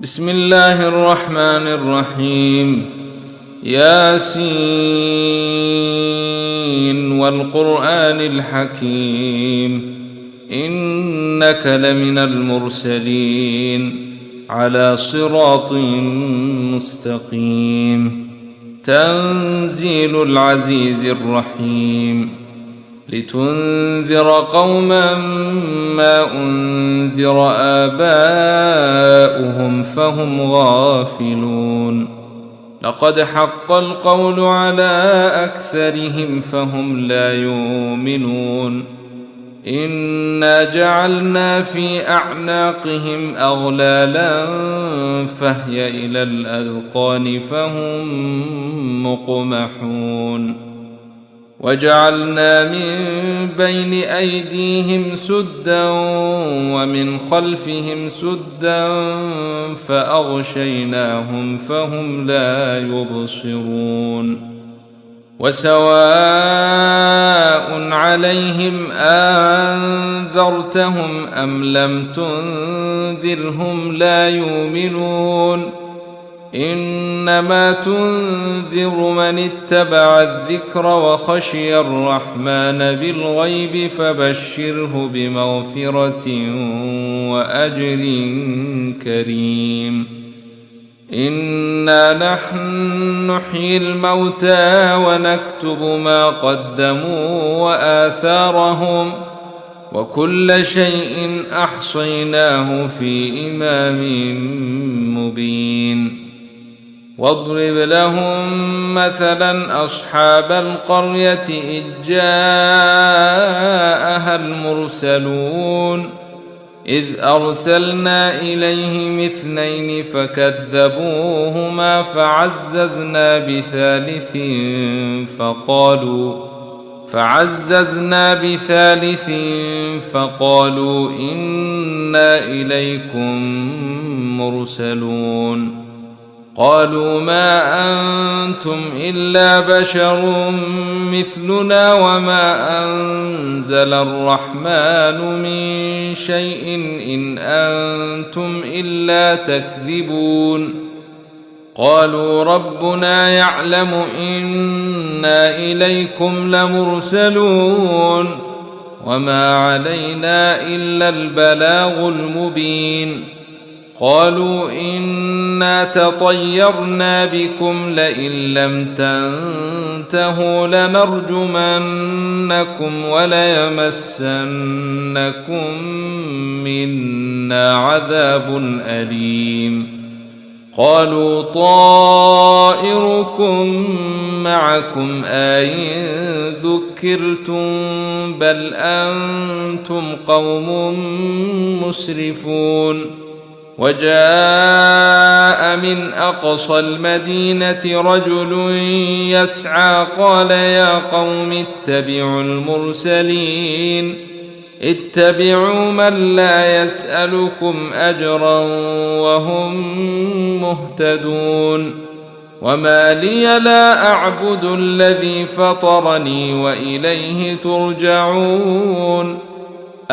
بسم الله الرحمن الرحيم. ياسين والقرآن الحكيم إنك لمن المرسلين على صراط مستقيم. تنزيل العزيز الرحيم. لتنذر قوما ما أنذر آباؤهم فهم غافلون. لقد حق القول على أكثرهم فهم لا يؤمنون. إنا جعلنا في أعناقهم أغلالا فهي إلى الأذقان فهم مقمحون. وجعلنا من بين أيديهم سدا ومن خلفهم سدا فأغشيناهم فهم لا يبصرون. وسواء عليهم أنذرتهم أم لم تنذرهم لا يؤمنون. إنما تنذر من اتبع الذكر وخشي الرحمن بالغيب فبشره بمغفرة وأجر كريم. إنا نحن نحيي الموتى ونكتب ما قدموا وآثارهم وكل شيء أحصيناه في إمام مبين. واضرب لهم مثلا أصحاب القرية إذ جاءها المرسلون إذ أرسلنا إليهم اثنين فكذبوهما فعززنا بثالث فقالوا إنا إليكم مرسلون. قالوا ما أنتم إلا بشر مثلنا وما أنزل الرحمن من شيء إن أنتم إلا تكذبون. قالوا ربنا يعلم إنا إليكم لمرسلون وما علينا إلا البلاغ المبين. قالوا إنا تطيرنا بكم لئن لم تنتهوا لنرجمنكم وليمسنكم منا عذاب أليم. قالوا طائركم معكم أئن ذكرتم بل أنتم قوم مسرفون. وجاء من أقصى المدينة رجل يسعى قال يا قوم اتبعوا المرسلين اتبعوا من لا يسألكم أجرا وهم مهتدون. وما لي لا أعبد الذي فطرني وإليه ترجعون.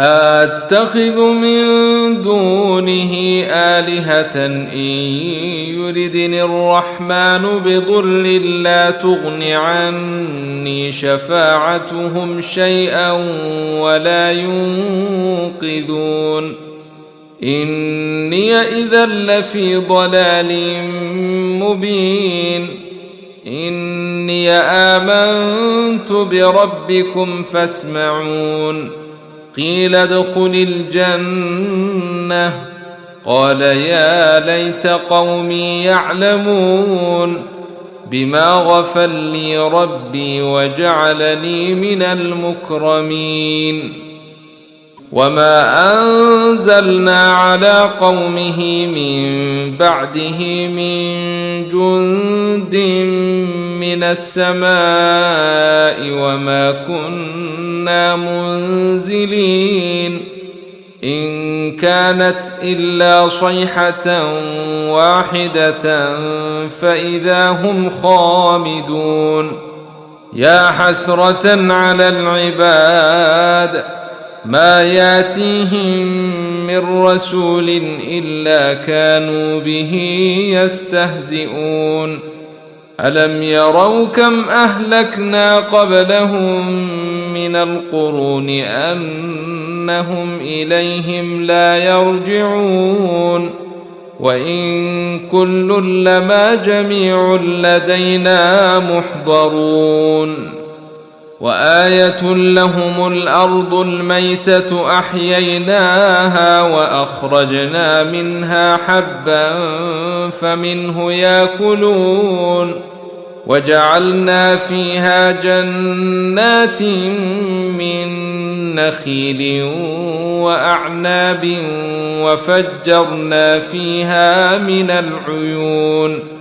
أتخذ من دونه آلهة إن يردني الرحمن بضر لا تغن عني شفاعتهم شيئا ولا ينقذون. إني إذا لفي ضلال مبين. إني آمنت بربكم فاسمعون. قيل ادخل الجنة قال يا ليت قومي يعلمون بما غفر لي ربي وجعلني من المكرمين. وما أنزلنا على قومه من بعده من جند من السماء وما كنا منزلين. إن كانت إلا صيحة واحدة فإذا هم خامدون. يا حسرة على العباد ما ياتيهم من رسول إلا كانوا به يستهزئون ألم يروا كم أهلكنا قبلهم من القرون أنهم إليهم لا يرجعون وإن كل لما جميع لدينا محضرون وآية لهم الأرض الميتة أحييناها وأخرجنا منها حبا فمنه يأكلون وجعلنا فيها جنات من نخيل وأعناب وفجرنا فيها من العيون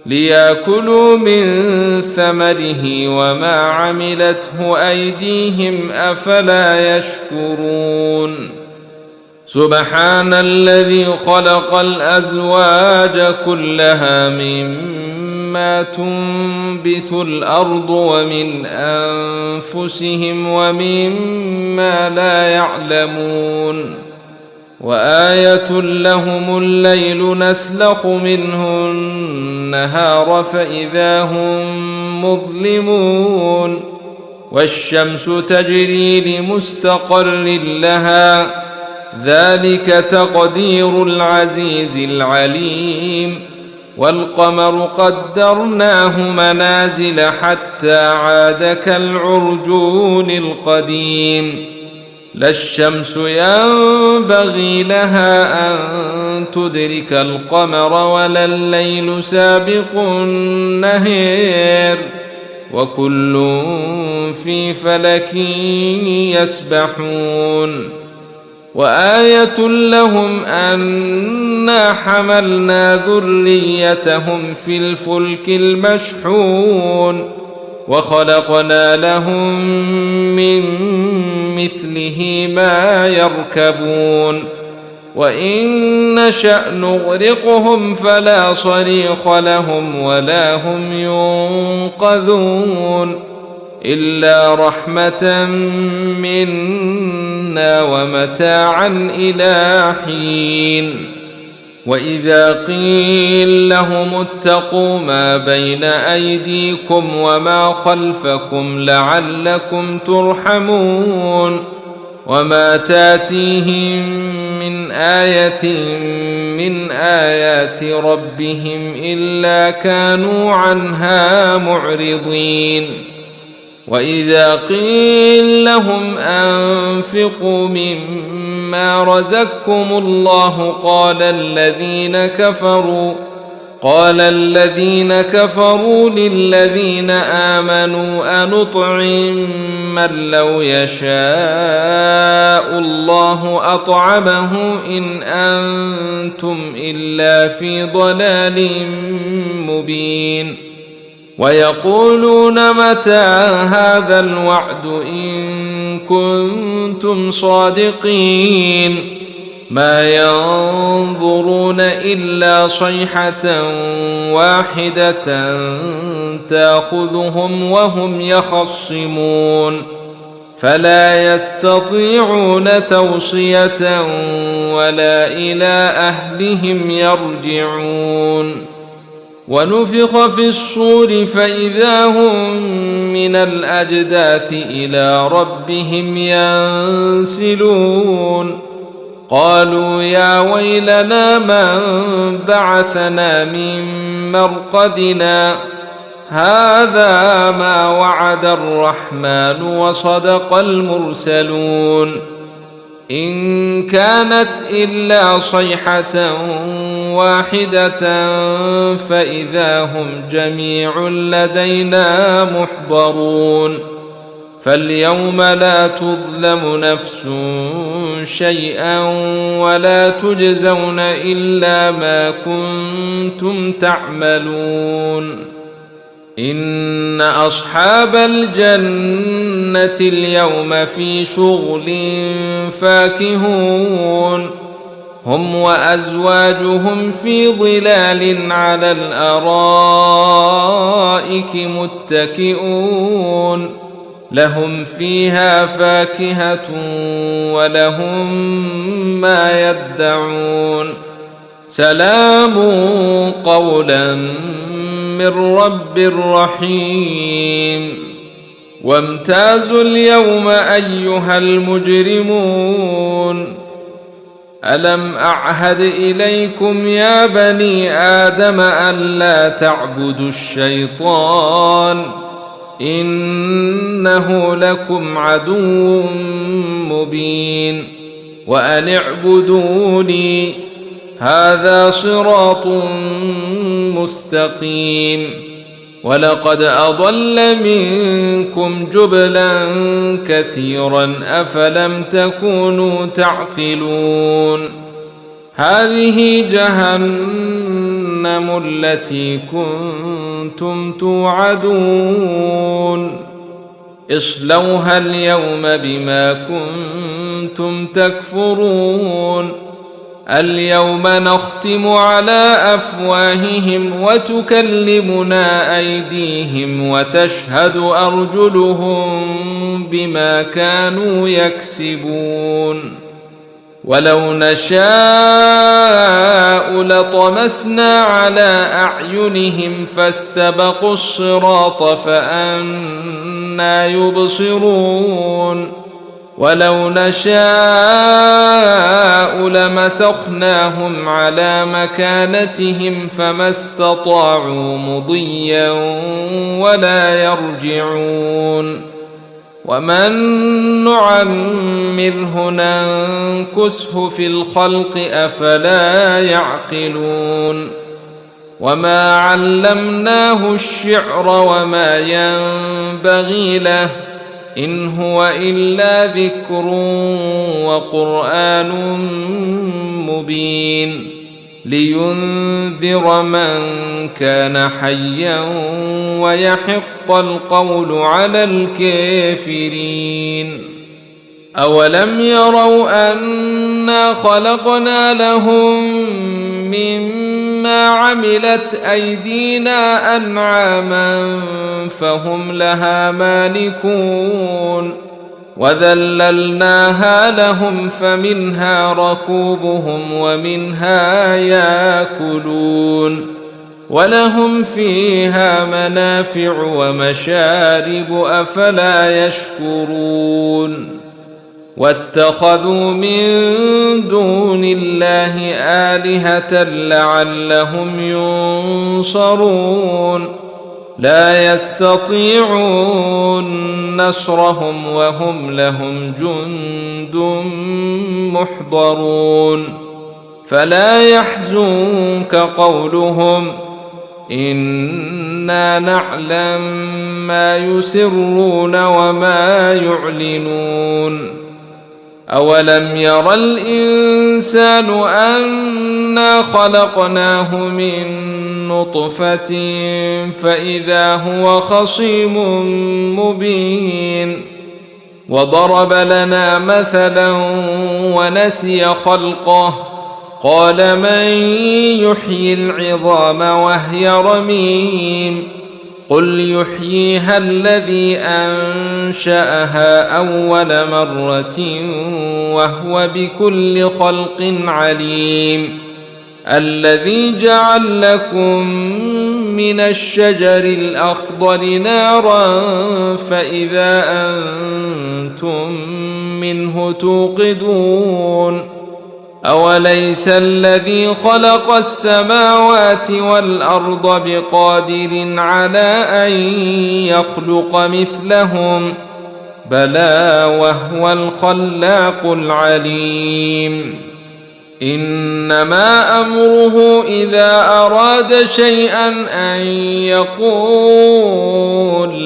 ليأكلوا من ثمره وما عملته أيديهم أفلا يشكرون سبحان الذي خلق الأزواج كلها مما تنبت الأرض ومن أنفسهم ومما لا يعلمون وآية لهم الليل نسلخ منه النهار فإذا هم مظلمون والشمس تجري لمستقر لها ذلك تقدير العزيز العليم والقمر قدرناه منازل حتى عاد كالعرجون القديم لا الشمس ينبغي لها أن تدرك القمر ولا الليل سابق النهار وكل في فلك يسبحون وآية لهم أنا حملنا ذريتهم في الفلك المشحون وخلقنا لهم من مثله ما يركبون وإن نشأ نغرقهم فلا صريخ لهم ولا هم ينقذون إلا رحمة منا ومتاعا إلى حين وإذا قيل لهم اتقوا ما بين أيديكم وما خلفكم لعلكم ترحمون وما تاتيهم من آية من آيات ربهم إلا كانوا عنها معرضين وإذا قيل لهم أنفقوا مما رزقكم الله قال الذين كفروا للذين آمنوا أنطعم من لو يشاء الله أطعمه إن أنتم إلا في ضلال مبين ويقولون متى هذا الوعد إن كنتم صادقين ما ينظرون إلا صيحة واحدة تأخذهم وهم يخصمون فلا يستطيعون توصية ولا إلى أهلهم يرجعون ونفخ في الصور فإذا هم من الأجداث إلى ربهم ينسلون قالوا يا ويلنا من بعثنا من مرقدنا هذا ما وعد الرحمن وصدق المرسلون إن كانت إلا صيحة واحدة فإذا هم جميع لدينا محضرون فاليوم لا تظلم نفس شيئا ولا تجزون إلا ما كنتم تعملون إن أصحاب الجنة اليوم في شغل فاكهون هم وأزواجهم في ظلال على الأرائك متكئون لهم فيها فاكهة ولهم ما يدعون سلام قولا من رب رحيم وامتازوا اليوم أيها المجرمون ألم أعهد إليكم يا بني آدم ألا تعبدوا الشيطان إنه لكم عدو مبين وأن اعبدوني هذا صراط مستقيم ولقد أضل منكم جبلا كثيرا أفلم تكونوا تعقلون هذه جهنم التي كنتم توعدون اصلوها اليوم بما كنتم تكفرون اليوم نختم على أفواههم وتكلمنا أيديهم وتشهد أرجلهم بما كانوا يكسبون ولو نشاء لطمسنا على أعينهم فاستبقوا الصراط فأنى يبصرون ولو نشاء لمسخناهم على مكانتهم فما استطاعوا مضيا ولا يرجعون ومن نعمره ننكسه في الخلق أفلا يعقلون وما علمناه الشعر وما ينبغي له إن هو إلا ذكر وقرآن مبين لينذر من كان حيا ويحق القول على الكافرين أولم يروا أنا خلقنا لهم مما عملت أيدينا أنعاما فهم لها مالكون وذللناها لهم فمنها ركوبهم ومنها ياكلون ولهم فيها منافع ومشارب أفلا يشكرون واتخذوا من دون الله آلهة لعلهم ينصرون لا يستطيعون نصرهم وهم لهم جند محضرون فلا يحزنك قولهم إنا نعلم ما يسرون وما يعلنون أولم ير الإنسان أنا خلقناه من نطفة فإذا هو خصيم مبين وضرب لنا مثلا ونسي خلقه قال من يحيي العظام وهي رميم قل يحييها الذي أنشأها أول مرة وهو بكل خلق عليم الذي جعل لكم من الشجر الأخضر نارا فإذا أنتم منه توقدون أوليس الذي خلق السماوات والأرض بقادر على أن يخلق مثلهم بلى وهو الخلاق العليم إنما أمره إذا أراد شيئا أن يقول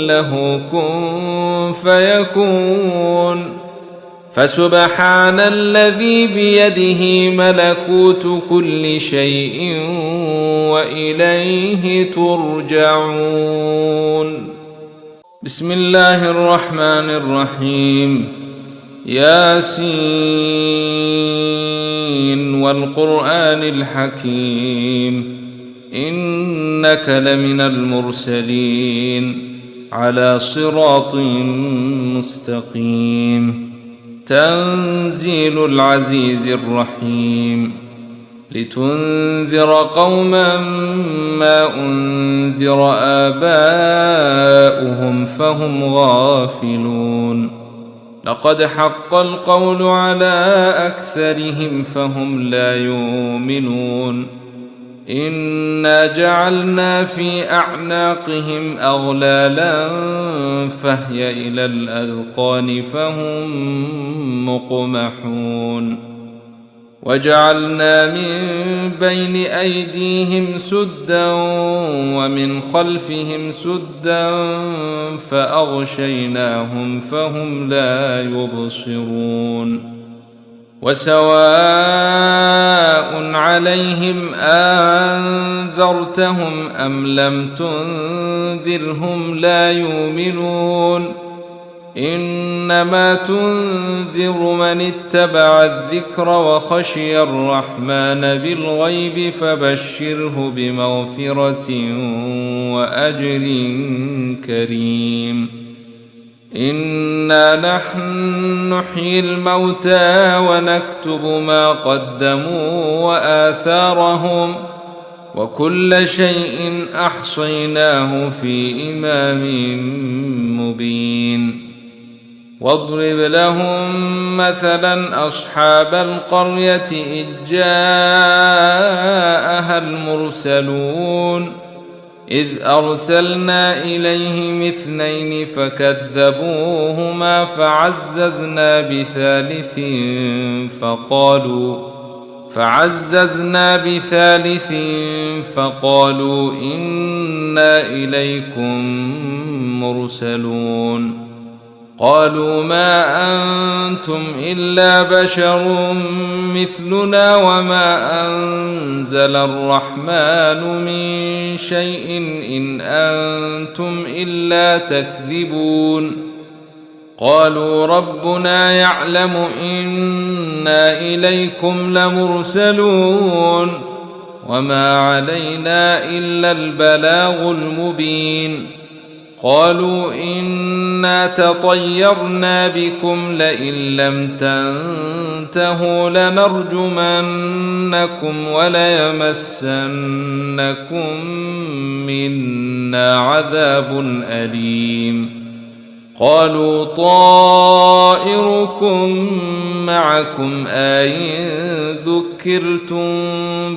له كن فيكون فسبحان الذي بيده ملكوت كل شيء وإليه ترجعون بسم الله الرحمن الرحيم ياسين والقرآن الحكيم إنك لمن المرسلين على صراط مستقيم. تنزيل العزيز الرحيم. لتنذر قوما ما أنذر آباؤهم فهم غافلون. لقد حق القول على أكثرهم فهم لا يؤمنون. إنا جعلنا في أعناقهم أغلالا فهي إلى الأذقان فهم مقمحون. وجعلنا من بين أيديهم سدا ومن خلفهم سدا فأغشيناهم فهم لا يبصرون. وسواء عليهم أنذرتهم أم لم تنذرهم لا يؤمنون. إنما تنذر من اتبع الذكر وخشي الرحمن بالغيب فبشره بمغفرة وأجر كريم. إنا نحن نحيي الموتى ونكتب ما قدموا وآثارهم وكل شيء أحصيناه في إمام مبين. واضرب لهم مثلا أصحاب القرية إذ جاءها المرسلون إذ أرسلنا إليهم 2 فكذبوهما فعززنا بثالث فقالوا إنا إليكم مرسلون. قالوا ما أنتم إلا بشر مثلنا وما أنزل الرحمن من شيء إن أنتم إلا تكذبون. قالوا ربنا يعلم إنا إليكم لمرسلون وما علينا إلا البلاغ المبين. قالوا إنا تطيرنا بكم لئن لم تنتهوا لنرجمنكم وليمسنكم منا عذاب أليم. قالوا طائركم معكم أئن ذكرتم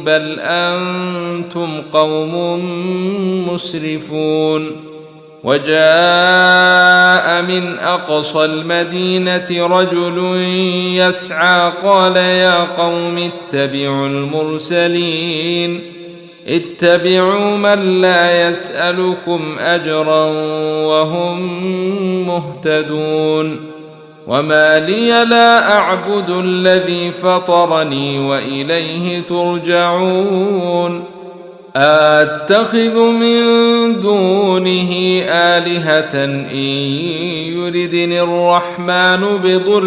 بل أنتم قوم مسرفون. وجاء من أقصى المدينة رجل يسعى قال يا قوم اتبعوا المرسلين اتبعوا من لا يسألكم أجرا وهم مهتدون. وما لي لا أعبد الذي فطرني وإليه ترجعون. أتخذ من دونه آلهة إن يردني الرحمن بضر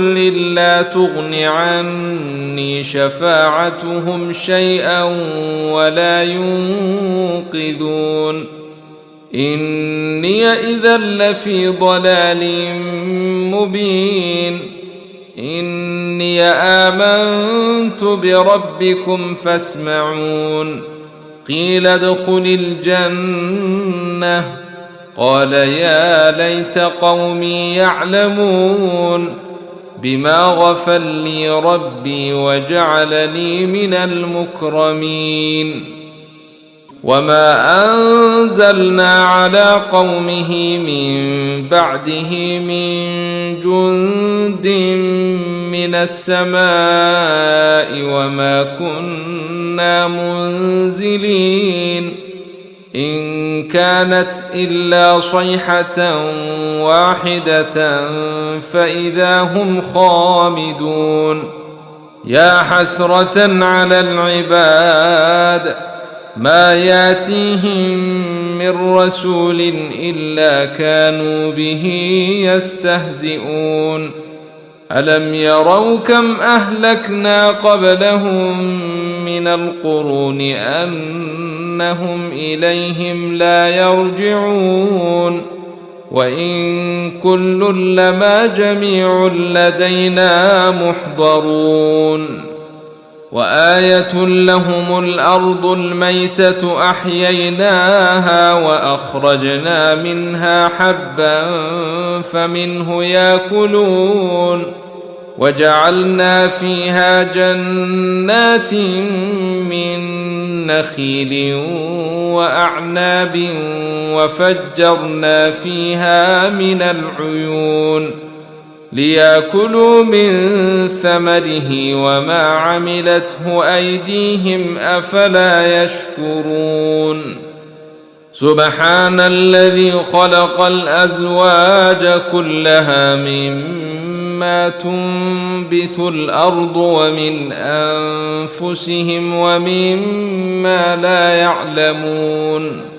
لا تغن عني شفاعتهم شيئا ولا ينقذون. إني إذا لفي ضلال مبين. إني آمنت بربكم فاسمعون. قيل ادخل الجنة قال يا ليت قومي يعلمون بما غفر لي ربي وجعلني من المكرمين. وما أنزلنا على قومه من بعده من جند من السماء وما كنا منزلين. إن كانت إلا صيحة واحدة فإذا هم خامدون. يا حسرة على العباد ما ياتيهم من رسول إلا كانوا به يستهزئون. ألم يروا كم أهلكنا قبلهم من القرون أنهم إليهم لا يرجعون. وإن كل لما جميع لدينا محضرون وآية لهم الأرض الميتة أحييناها وأخرجنا منها حبا فمنه يأكلون وجعلنا فيها جنات من نخيل وأعناب وفجرنا فيها من العيون ليأكلوا من ثمره وما عملته أيديهم أفلا يشكرون سبحان الذي خلق الأزواج كلها مما تنبت الأرض ومن أنفسهم ومما لا يعلمون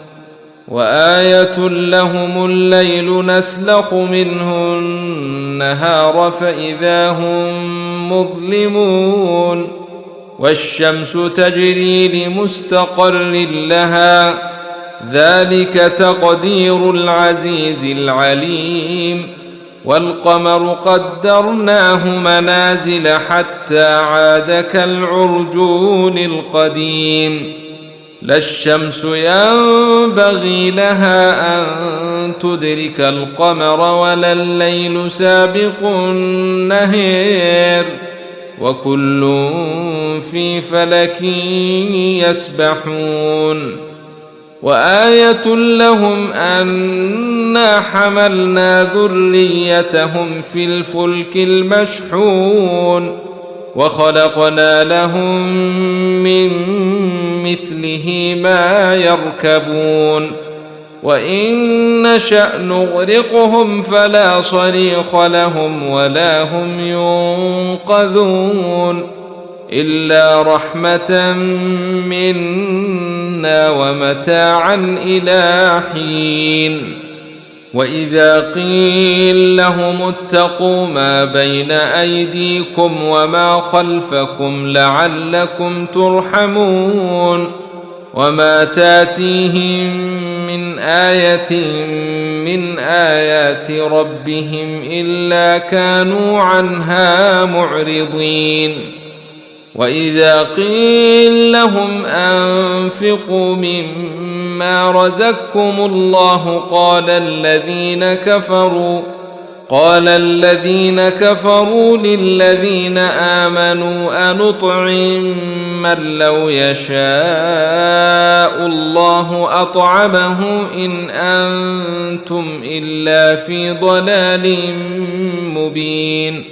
وآية لهم الليل نسلخ منه النهار فإذا هم مظلمون والشمس تجري لمستقر لها ذلك تقدير العزيز العليم والقمر قدرناه منازل حتى عاد كالعرجون القديم لا الشمس ينبغي لها أن تدرك القمر ولا الليل سابق النهار وكل في فلك يسبحون وآية لهم أنا حملنا ذريتهم في الفلك المشحون وخلقنا لهم من مثله ما يركبون وإن نشأ نغرقهم فلا صريخ لهم ولا هم ينقذون إلا رحمة منا ومتاعا إلى حين وإذا قيل لهم اتقوا ما بين أيديكم وما خلفكم لعلكم ترحمون وما تاتيهم من آية من آيات ربهم إلا كانوا عنها معرضين وإذا قيل لهم أنفقوا مما رزقكم الله قال الذين كفروا للذين آمنوا أنطعم من لو يشاء الله أطعمه إن أنتم إلا في ضلال مبين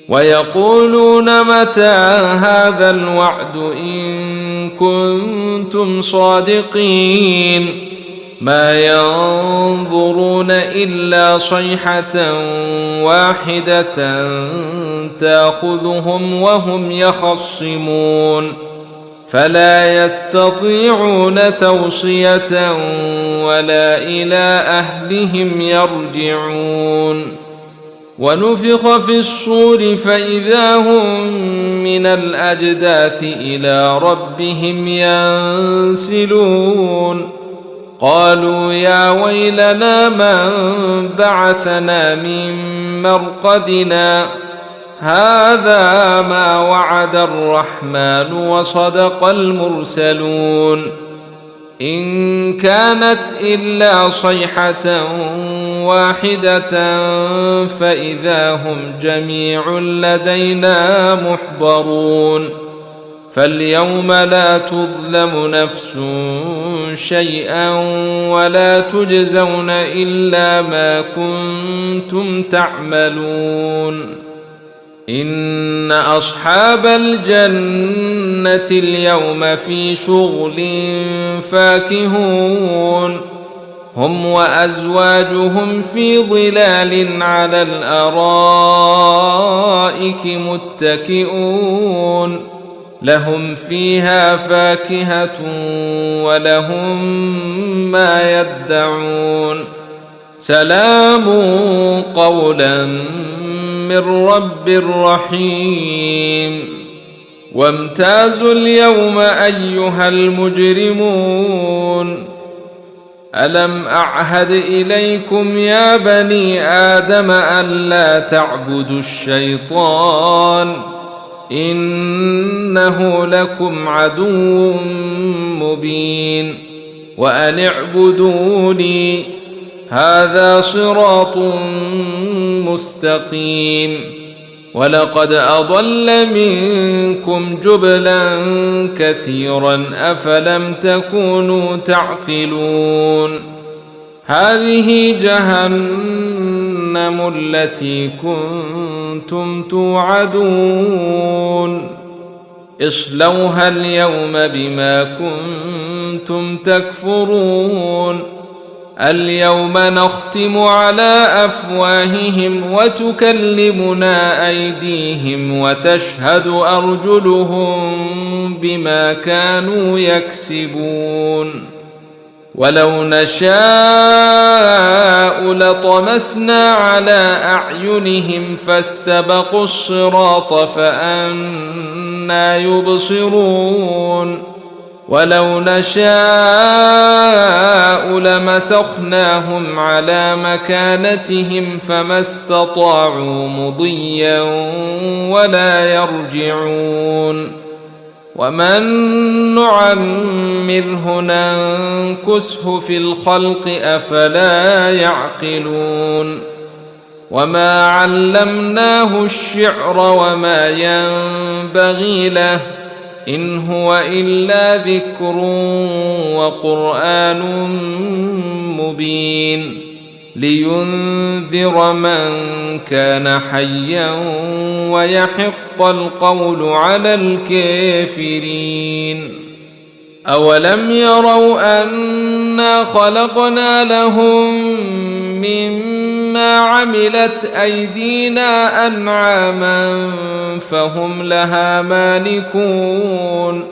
ويقولون متى هذا الوعد إن كنتم صادقين ما ينظرون إلا صيحة واحدة تأخذهم وهم يخصمون فلا يستطيعون توصية ولا إلى أهلهم يرجعون ونفخ في الصور فإذا هم من الأجداث إلى ربهم ينسلون قالوا يا ويلنا من بعثنا من مرقدنا هذا ما وعد الرحمن وصدق المرسلون إن كانت إلا صيحة واحدة فإذا هم جميع لدينا محضرون فاليوم لا تظلم نفس شيئا ولا تجزون إلا ما كنتم تعملون إن أصحاب الجنة اليوم في شغل فاكهون هم وأزواجهم في ظلال على الأرائك متكئون لهم فيها فاكهة ولهم ما يدعون سلام قولا من رب رحيم وامتازوا اليوم أيها المجرمون ألم أعهد إليكم يا بني آدم ألا تعبدوا الشيطان إنه لكم عدو مبين وأن اعبدوني هذا صراط مستقيم ولقد أضل منكم جبلا كثيرا أفلم تكونوا تعقلون هذه جهنم التي كنتم توعدون اصلوها اليوم بما كنتم تكفرون اليوم نختم على أفواههم وتكلمنا أيديهم وتشهد أرجلهم بما كانوا يكسبون ولو نشاء لطمسنا على أعينهم فاستبقوا الصراط فأنى يبصرون ولو نشاء لمسخناهم على مكانتهم فما استطاعوا مضيا ولا يرجعون ومن نعمره ننكسه في الخلق أفلا يعقلون وما علمناه الشعر وما ينبغي له إن هو إلا ذكر وقرآن مبين لينذر من كان حيا ويحق القول على الكافرين أولم يروا أنا خلقنا لهم مما عملت أيدينا أنعاما فهم لها مالكون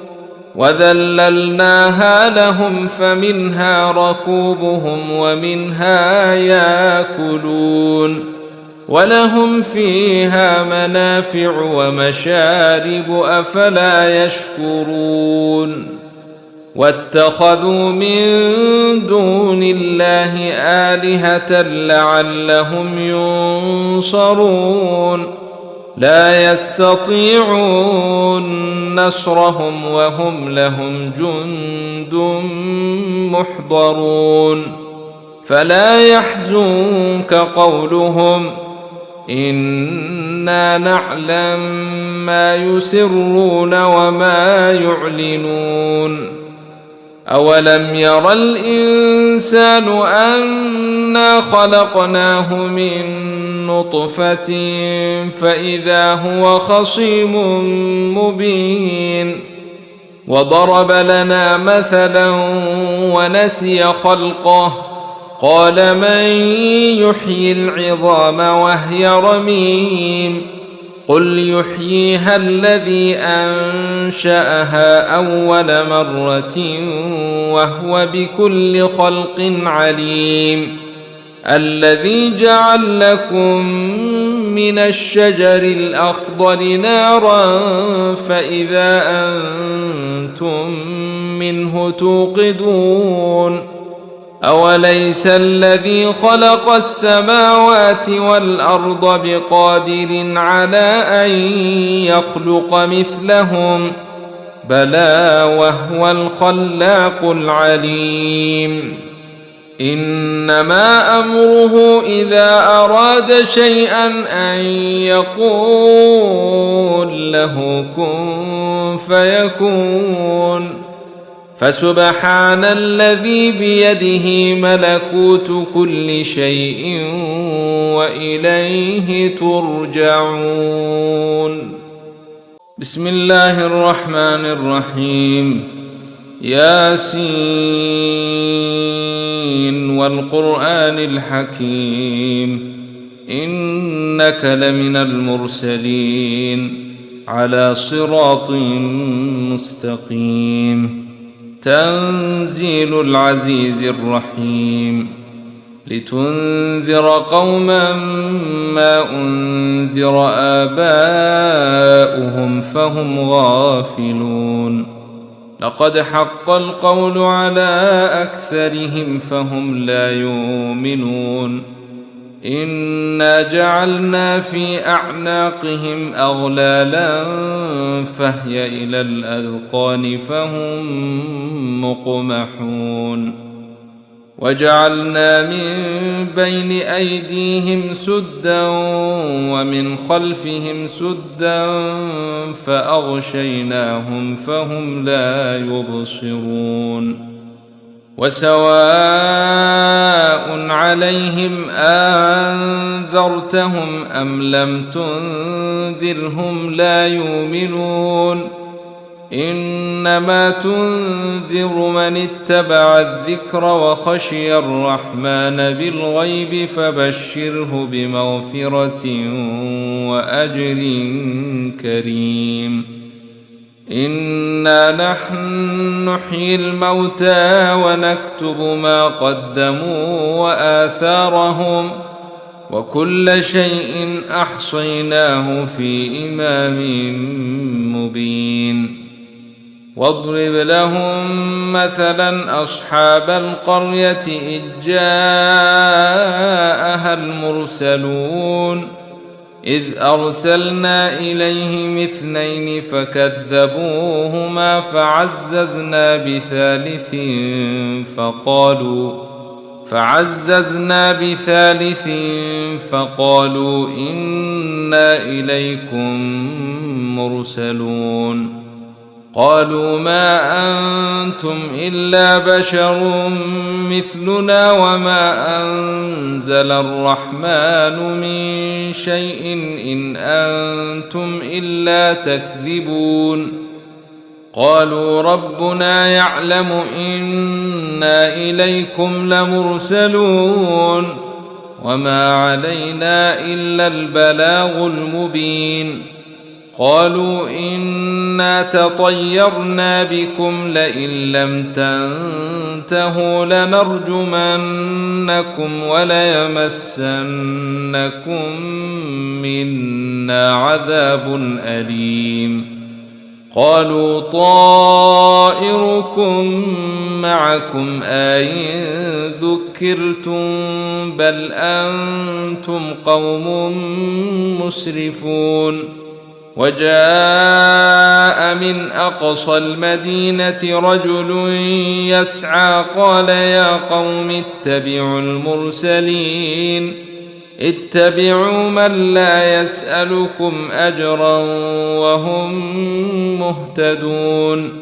وذللناها لهم فمنها ركوبهم ومنها ياكلون ولهم فيها منافع ومشارب أفلا يشكرون واتخذوا من دون الله آلهة لعلهم ينصرون لا يستطيعون نصرهم وهم لهم جند محضرون فلا يحزنك قولهم إنا نعلم ما يسرون وما يعلنون أولم ير الإنسان أنا خلقناه من نطفة فإذا هو خصيم مبين وضرب لنا مثلا ونسي خلقه قال من يحيي العظام وهي رميم قل يحييها الذي أنشأها أول مرة وهو بكل خلق عليم الذي جعل لكم من الشجر الأخضر نارا فإذا أنتم منه توقدون أوليس الذي خلق السماوات والأرض بقادر على أن يخلق مثلهم بلى وهو الخلاق العليم إنما أمره إذا أراد شيئا أن يقول له كن فيكون فسبحان الذي بيده ملكوت كل شيء وإليه ترجعون بسم الله الرحمن الرحيم ياسين والقرآن الحكيم إنك لمن المرسلين على صراط مستقيم تنزيل العزيز الرحيم لتنذر قوما ما أنذر آباؤهم فهم غافلون لقد حق القول على أكثرهم فهم لا يؤمنون إنا جعلنا في أعناقهم أغلالا فهي إلى الأذقان فهم مقمحون وجعلنا من بين أيديهم سدا ومن خلفهم سدا فأغشيناهم فهم لا يبصرون وسواء عليهم أنذرتهم أم لم تنذرهم لا يؤمنون إنما تنذر من اتبع الذكر وخشي الرحمن بالغيب فبشره بمغفرة وأجر كريم إنا نحن نحيي الموتى ونكتب ما قدموا وآثارهم وكل شيء أحصيناه في إمام مبين واضرب لهم مثلا أصحاب القرية إذ جاءها المرسلون إذ أرسلنا إليهم اثنين فكذبوهما فعززنا بثالث فقالوا إنا إليكم مرسلون قالوا ما أنتم إلا بشر مثلنا وما أنزل الرحمن من شيء إن أنتم إلا تكذبون قالوا ربنا يعلم إنا إليكم لمرسلون وما علينا إلا البلاغ المبين قالوا إنا تطيرنا بكم لئن لم تنتهوا لنرجمنكم وليمسنكم منا عذاب أليم قالوا طائركم معكم أئن ذكرتم بل أنتم قوم مسرفون وجاء من أقصى المدينة رجل يسعى قال يا قوم اتبعوا المرسلين اتبعوا من لا يسألكم أجرا وهم مهتدون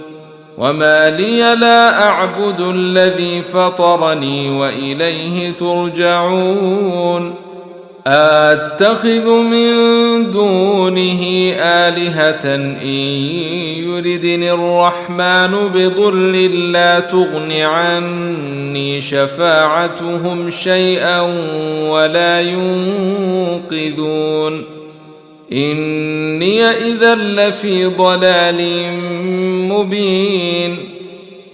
وما لي لا أعبد الذي فطرني وإليه ترجعون أتخذ من دونه آلهة إن يردني الرحمن بضر لا تغن عني شفاعتهم شيئا ولا ينقذون إني إذا لفي ضلال مبين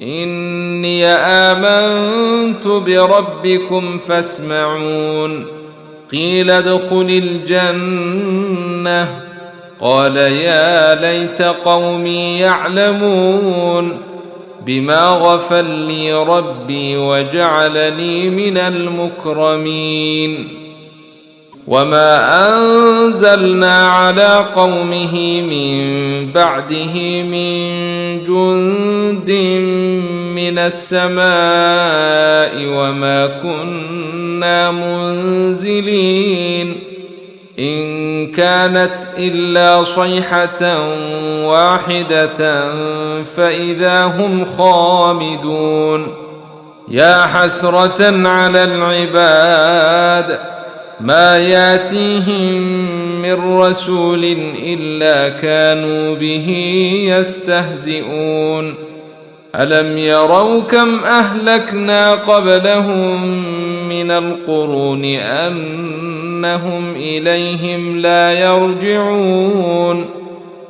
إني آمنت بربكم فاسمعون قيل ادخل الجنة قال يا ليت قومي يعلمون بما غفر لي ربي وجعلني من المكرمين وما أنزلنا على قومه من بعده من جند من السماء وما كنا منزلين إن كانت إلا صيحة واحدة فإذا هم خامدون يا حسرة على العباد ما ياتيهم من رسول إلا كانوا به يستهزئون ألم يروا كم أهلكنا قبلهم من القرون أنهم إليهم لا يرجعون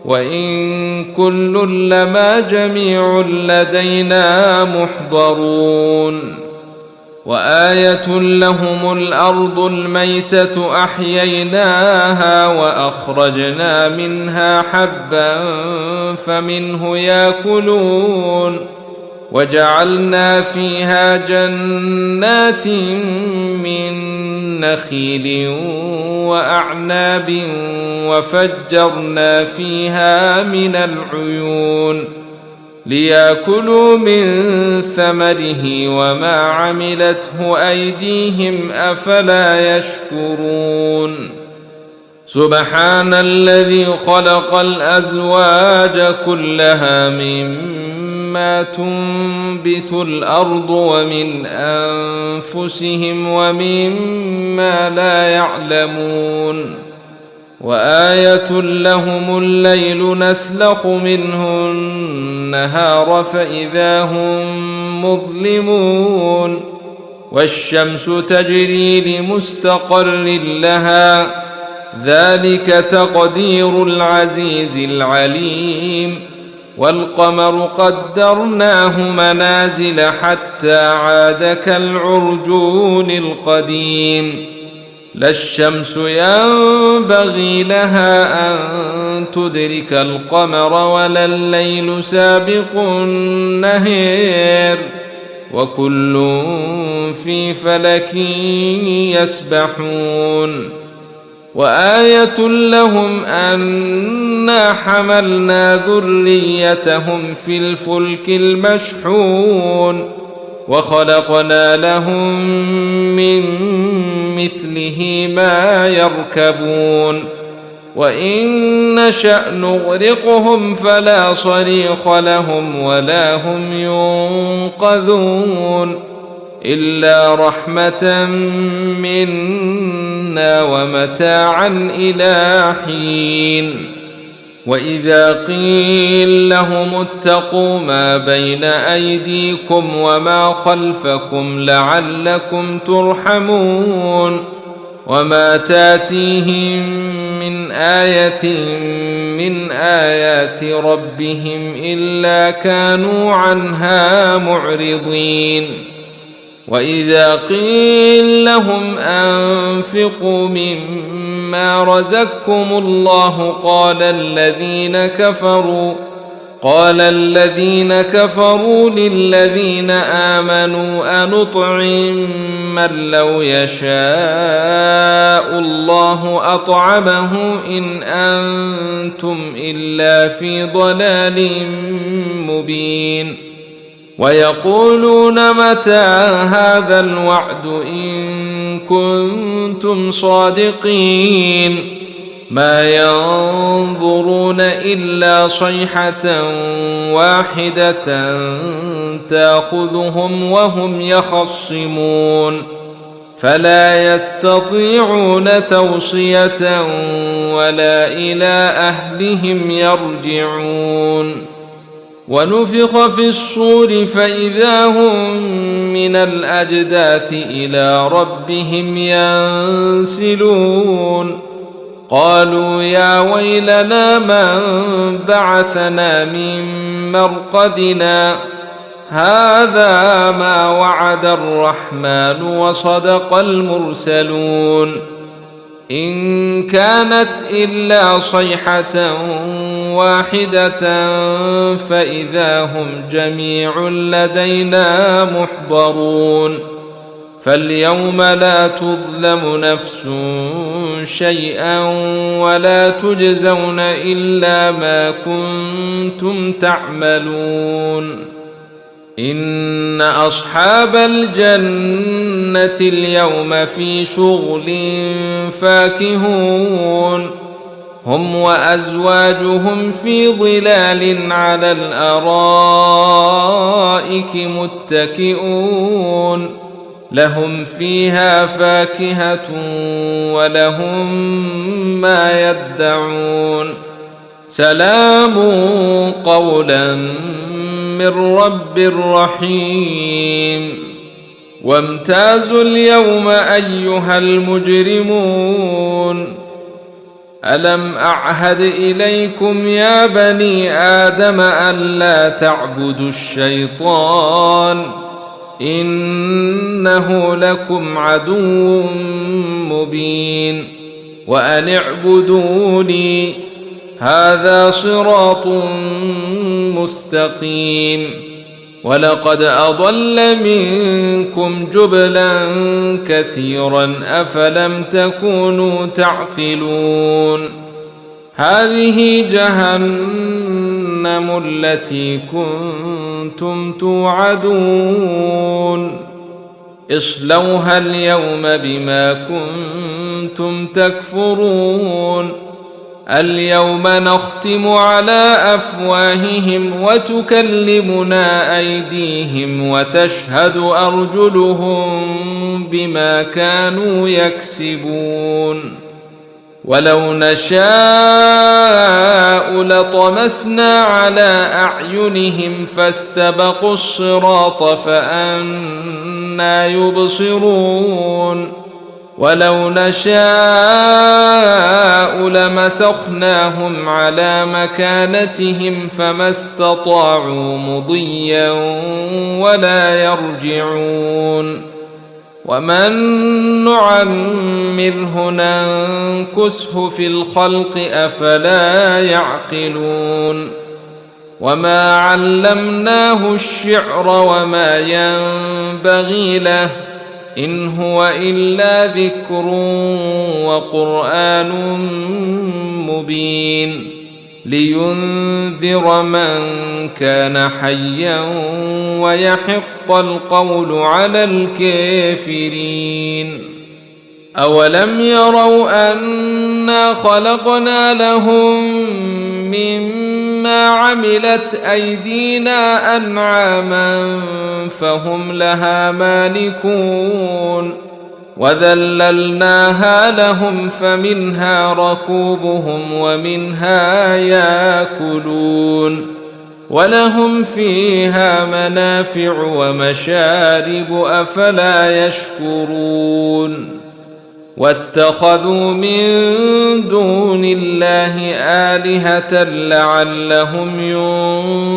وإن كل لما جميع لدينا محضرون وآية لهم الأرض الميتة أحييناها وأخرجنا منها حبا فمنه يأكلون وجعلنا فيها جنات من نخيل وأعناب وفجرنا فيها من العيون ليأكلوا من ثمره وما عملته أيديهم أفلا يشكرون سبحان الذي خلق الأزواج كلها مما تنبت الأرض ومن أنفسهم ومما لا يعلمون وآية لهم الليل نسلخ منه النهار فإذا هم مظلمون والشمس تجري لمستقر لها ذلك تقدير العزيز العليم والقمر قدرناه منازل حتى عاد كالعرجون القديم لا الشمس ينبغي لها أن تدرك القمر ولا الليل سابق النهار وكل في فلك يسبحون وآية لهم أنا حملنا ذريتهم في الفلك المشحون وخلقنا لهم من مثله ما يركبون وإن نشأ نغرقهم فلا صريخ لهم ولا هم ينقذون إلا رحمة منا ومتاعا إلى حين وإذا قيل لهم اتقوا ما بين أيديكم وما خلفكم لعلكم ترحمون وما تاتيهم من آية من آيات ربهم إلا كانوا عنها معرضين وإذا قيل لهم أنفقوا مما رزقكم الله قال الذين كفروا للذين آمنوا أنطعم من لو يشاء الله أطعمه إن أنتم إلا في ضلال مبين ويقولون متى هذا الوعد إن كنتم صادقين ما ينظرون إلا صيحة واحدة تأخذهم وهم يخصمون فلا يستطيعون توصية ولا إلى أهلهم يرجعون ونفخ في الصور فإذا هم من الأجداث إلى ربهم ينسلون قالوا يا ويلنا من بعثنا من مرقدنا هذا ما وعد الرحمن وصدق المرسلون إن كانت إلا صيحة واحدة فإذا هم جميع لدينا محضرون فاليوم لا تظلم نفس شيئا ولا تجزون إلا ما كنتم تعملون إن أصحاب الجنة اليوم في شغل فاكهون هم وأزواجهم في ظلال على الأرائك متكئون لهم فيها فاكهة ولهم ما يدعون سلام قولا من رب رحيم وامتازوا اليوم أيها المجرمون ألم أعهد إليكم يا بني آدم ألا تعبدوا الشيطان إنه لكم عدو مبين وأن اعبدوني هذا صراط مستقيم ولقد أضل منكم جبلا كثيرا أفلم تكونوا تعقلون هذه جهنم التي كنتم توعدون اصلوها اليوم بما كنتم تكفرون اليوم نختم على أفواههم وتكلمنا أيديهم وتشهد أرجلهم بما كانوا يكسبون ولو نشاء لطمسنا على أعينهم فاستبقوا الصراط فأنى يبصرون ولو نشاء لمسخناهم على مكانتهم فما استطاعوا مضيا ولا يرجعون ومن نعمره ننكسه في الخلق أفلا يعقلون وما علمناه الشعر وما ينبغي له إن هو إلا ذكر وقرآن مبين لينذر من كان حيا ويحق القول على الكافرين أولم يروا أنا خلقنا لهم مما عملت أيدينا أنعاما فهم لها مالكون وذللناها لهم فمنها ركوبهم ومنها ياكلون ولهم فيها منافع ومشارب أفلا يشكرون واتخذوا من دون الله آلهة لعلهم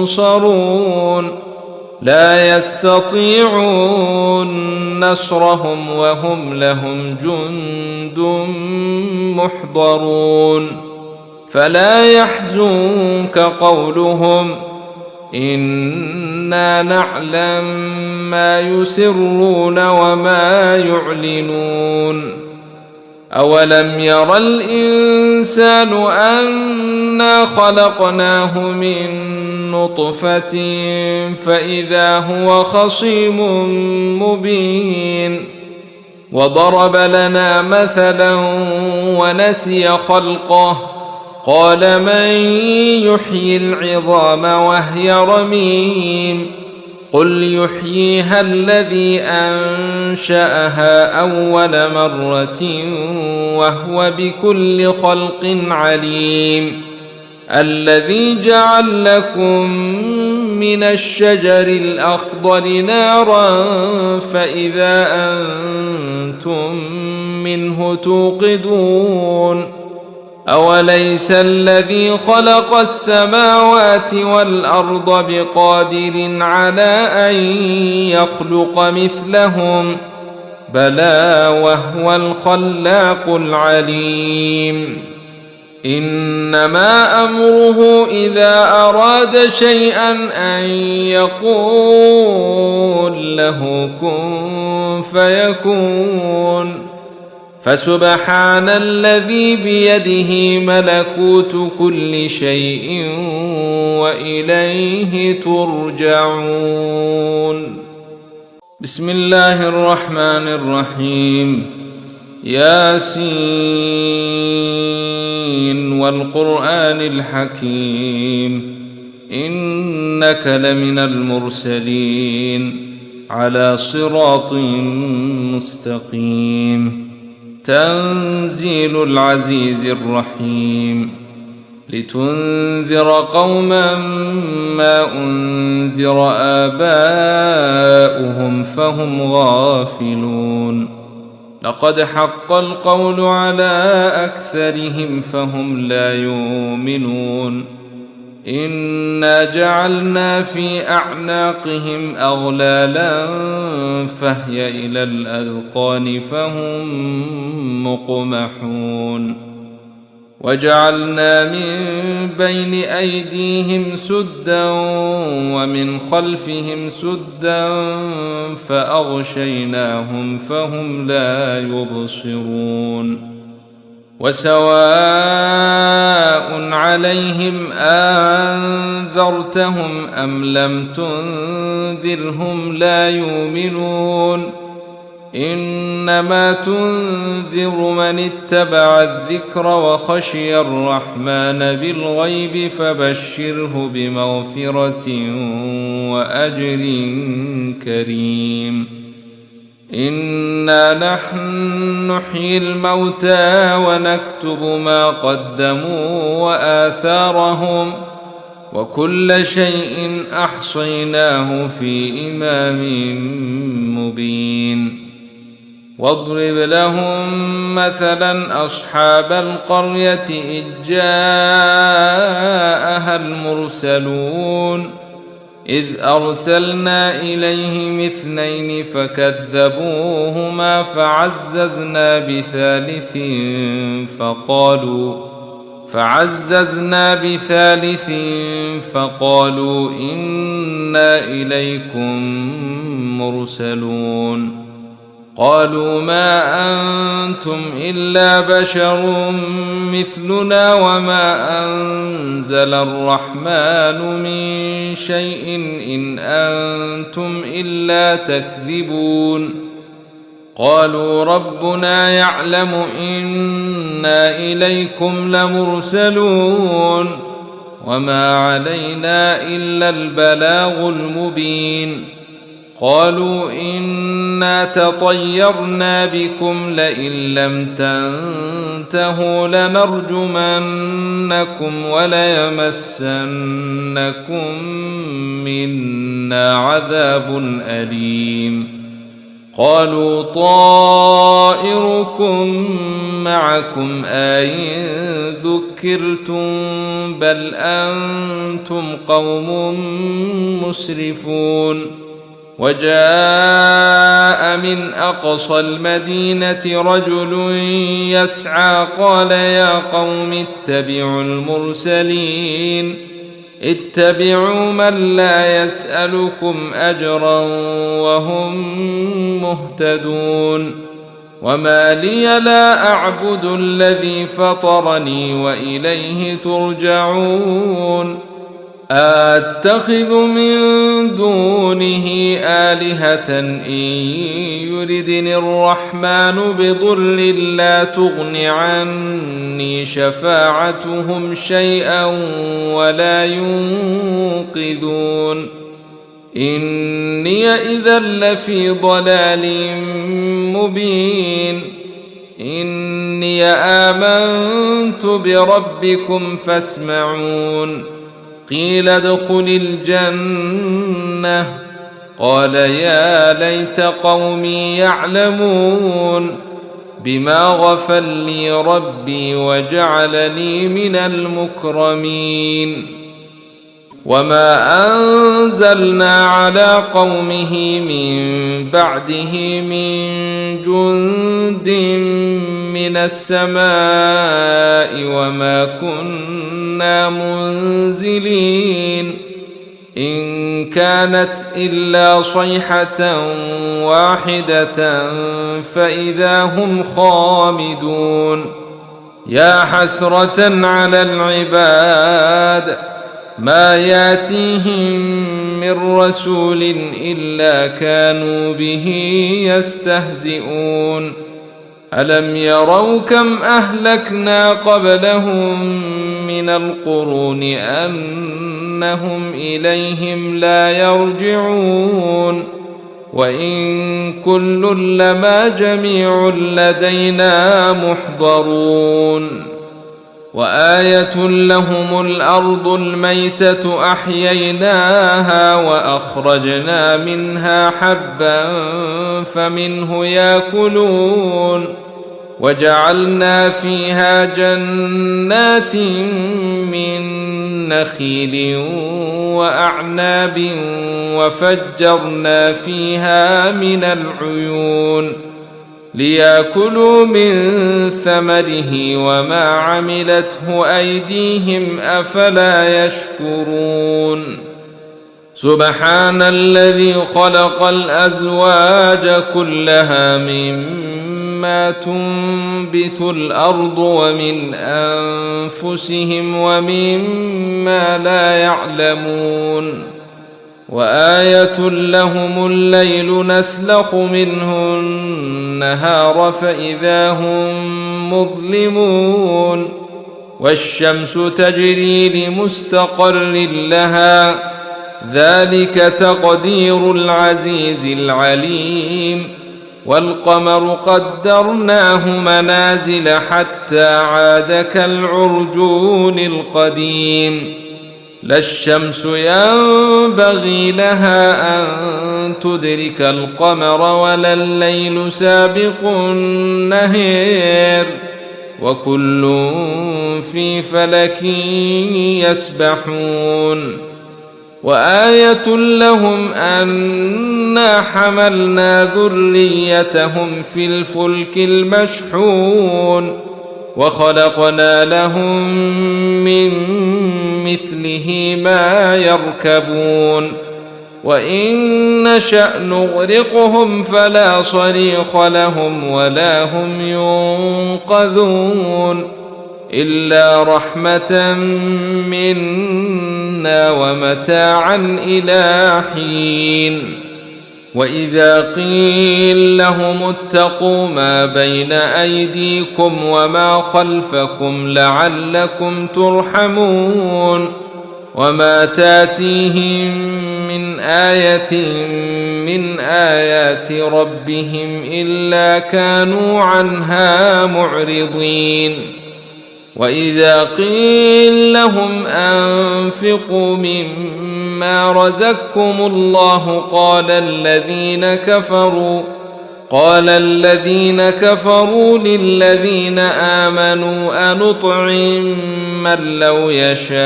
ينصرون لا يستطيعون نصرهم وهم لهم جند محضرون فلا يحزنك قولهم إنا نعلم ما يسرون وما يعلنون أولم ير الإنسان أنا خلقناه من نطفة فإذا هو خصيم مبين وضرب لنا مثلا ونسي خلقه قال من يحيي العظام وهي رميم قل يحييها الذي أنشأها أول مرة وهو بكل خلق عليم الذي جعل لكم من الشجر الأخضر نارا فإذا أنتم منه توقدون أوليس الذي خلق السماوات والأرض بقادر على أن يخلق مثلهم بلى وهو الخلاق العليم إنما أمره إذا أراد شيئا أن يقول له كن فيكون فسبحان الذي بيده ملكوت كل شيء وإليه ترجعون بسم الله الرحمن الرحيم ياسين والقرآن الحكيم إنك لمن المرسلين على صراط مستقيم تنزيل العزيز الرحيم لتنذر قوما ما أنذر آباؤهم فهم غافلون لقد حق القول على أكثرهم فهم لا يؤمنون إنا جعلنا في أعناقهم أغلالا فهي إلى الأذقان فهم مقمحون وجعلنا من بين أيديهم سدا ومن خلفهم سدا فأغشيناهم فهم لا يبصرون وسواء عليهم أنذرتهم أم لم تنذرهم لا يؤمنون إنما تنذر من اتبع الذكر وخشي الرحمن بالغيب فبشره بمغفرة وأجر كريم إنا نحن نحيي الموتى ونكتب ما قدموا وآثارهم وكل شيء أحصيناه في إمام مبين واضرب لهم مثلا أصحاب القرية إذ جاءها المرسلون إذ أرسلنا إليهم اثنين فكذبوهما فعززنا بثالث فقالوا إنا إليكم مرسلون قالوا ما أنتم إلا بشر مثلنا وما أنزل الرحمن من شيء إن أنتم إلا تكذبون قالوا ربنا يعلم إنا إليكم لمرسلون وما علينا إلا البلاغ المبين قالوا إنا تطيرنا بكم لئن لم تنتهوا لنرجمنكم وليمسنكم منا عذاب أليم قالوا طائركم معكم أئن ذكرتم بل أنتم قوم مسرفون وجاء من أقصى المدينة رجل يسعى قال يا قوم اتبعوا المرسلين اتبعوا من لا يسألكم أجرا وهم مهتدون وما لي لا أعبد الذي فطرني وإليه ترجعون أتخذ من دونه آلهة إن يردني الرحمن بضر لا تغن عني شفاعتهم شيئا ولا ينقذون إني إذا لفي ضلال مبين إني آمنت بربكم فاسمعون قيل ادخل الجنة قال يا ليت قومي يعلمون بما غفر لي ربي وجعلني من المكرمين وما أنزلنا على قومه من بعده من جند من السماء وما كنا منزلين إن كانت إلا صيحة واحدة فإذا هم خامدون يا حسرة على العباد ما ياتيهم من رسول إلا كانوا به يستهزئون ألم يروا كم أهلكنا قبلهم من القرون أنهم إليهم لا يرجعون وإن كل لما جميع لدينا محضرون وآية لهم الأرض الميتة أحييناها وأخرجنا منها حبا فمنه يأكلون وجعلنا فيها جنات من نخيل وأعناب وفجرنا فيها من العيون ليأكلوا من ثمره وما عملته أيديهم أفلا يشكرون سبحان الذي خلق الأزواج كلها مما تنبت الأرض ومن أنفسهم ومما لا يعلمون وآية لهم الليل نسلخ منه النهار فإذا هم مظلمون والشمس تجري لمستقر لها ذلك تقدير العزيز العليم والقمر قدرناه منازل حتى عاد كالعرجون القديم لا الشمس ينبغي لها أن تدرك القمر ولا الليل سابق النهار وكل في فلك يسبحون وآية لهم أنا حملنا ذريتهم في الفلك المشحون وخلقنا لهم من مثله ما يركبون وإن نشأ نغرقهم فلا صريخ لهم ولا هم ينقذون إلا رحمة منا ومتاعا إلى حين وإذا قيل لهم اتقوا ما بين أيديكم وما خلفكم لعلكم ترحمون وما تاتيهم من آية من آيات ربهم إلا كانوا عنها معرضين وإذا قيل لهم أنفقوا مما رزقكم الله قال الذين كفروا للذين آمنوا أنطعم من لو يشاء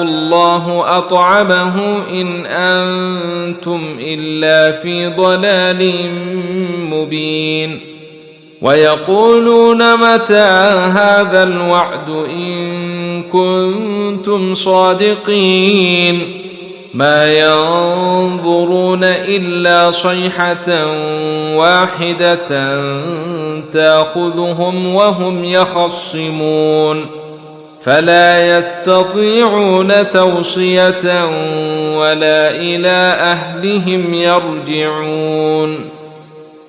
الله أطعمه إن أنتم إلا في ضلال مبين ويقولون متى هذا الوعد إن كنتم صادقين ما ينظرون إلا صيحة واحدة تأخذهم وهم يخصمون فلا يستطيعون توصية ولا إلى أهلهم يرجعون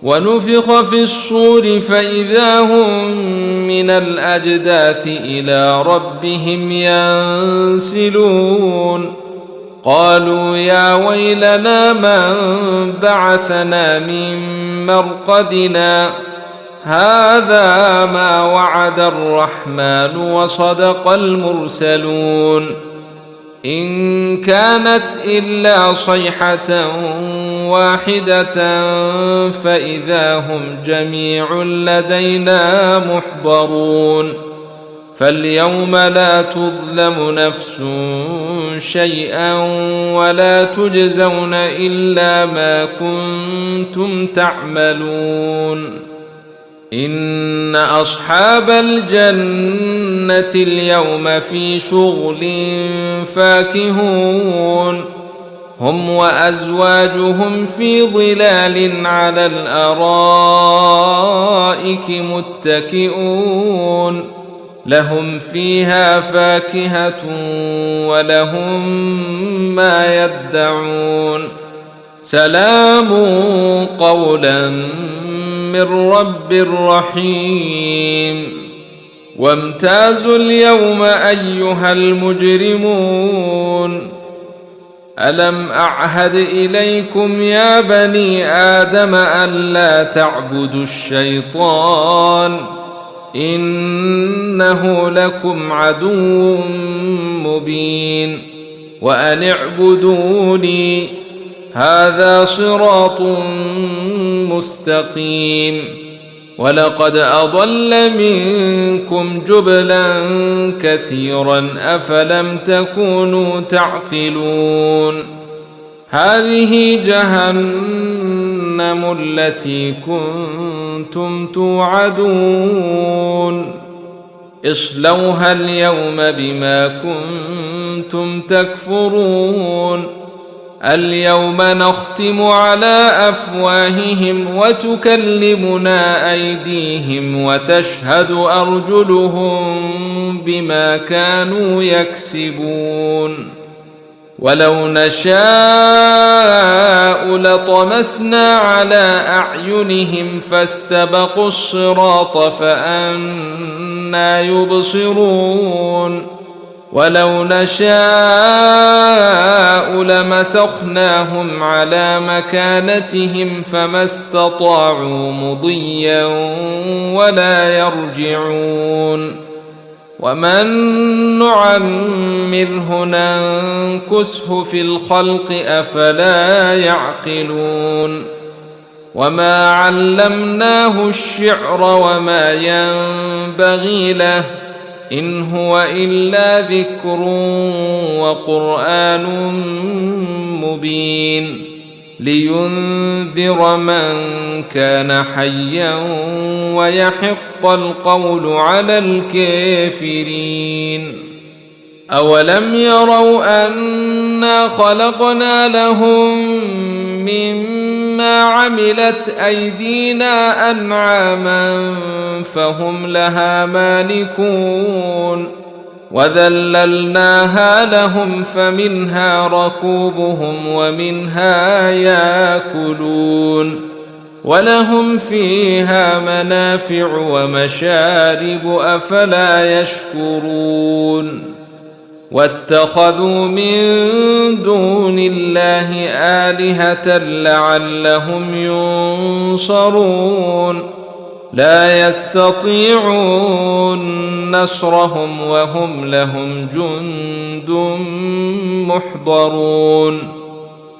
ونفخ في الصور فإذا هم من الأجداث إلى ربهم ينسلون قالوا يا ويلنا من بعثنا من مرقدنا هذا ما وعد الرحمن وصدق المرسلون إن كانت إلا صيحة واحدة فإذا هم جميع لدينا محضرون فاليوم لا تظلم نفس شيئا ولا تجزون إلا ما كنتم تعملون إن أصحاب الجنة اليوم في شغل فاكهون هم وأزواجهم في ظلال على الأرائك متكئون لهم فيها فاكهة ولهم ما يدعون سلام قولا من رب رحيم وامتازوا اليوم أيها المجرمون ألم أعهد إليكم يا بني آدم ألا تعبدوا الشيطان إنه لكم عدو مبين وأن اعبدوني هذا صراط مستقيم ولقد أضل منكم جبلا كثيرا أفلم تكونوا تعقلون هذه جهنم التي كنتم توعدون اصلوها اليوم بما كنتم تكفرون اليوم نختم على أفواههم وتكلمنا أيديهم وتشهد أرجلهم بما كانوا يكسبون ولو نشاء لطمسنا على أعينهم فاستبقوا الصراط فأنى يبصرون ولو نشاء لمسخناهم على مكانتهم فما استطاعوا مضيا ولا يرجعون ومن نعمره ننكسه في الخلق أفلا يعقلون وما علمناه الشعر وما ينبغي له إن هو إلا ذكر وقرآن مبين لينذر من كان حيا ويحق القول على الكافرين أولم يروا أنا خلقنا لهم مما عملت أيدينا أنعاما فهم لها مالكون وذللناها لهم فمنها ركوبهم ومنها ياكلون ولهم فيها منافع ومشارب أفلا يشكرون واتخذوا من دون الله آلهة لعلهم ينصرون لا يستطيعون نصرهم وهم لهم جند محضرون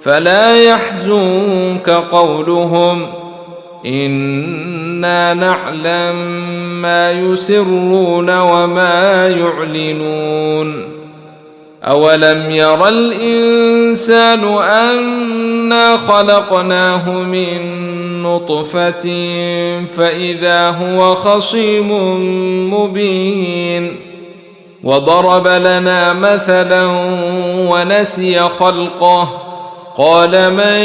فلا يحزنك قولهم إنا نعلم ما يسرون وما يعلنون أولم ير الإنسان أنا خلقناه من نطفة فإذا هو خصيم مبين وضرب لنا مثلا ونسي خلقه قال من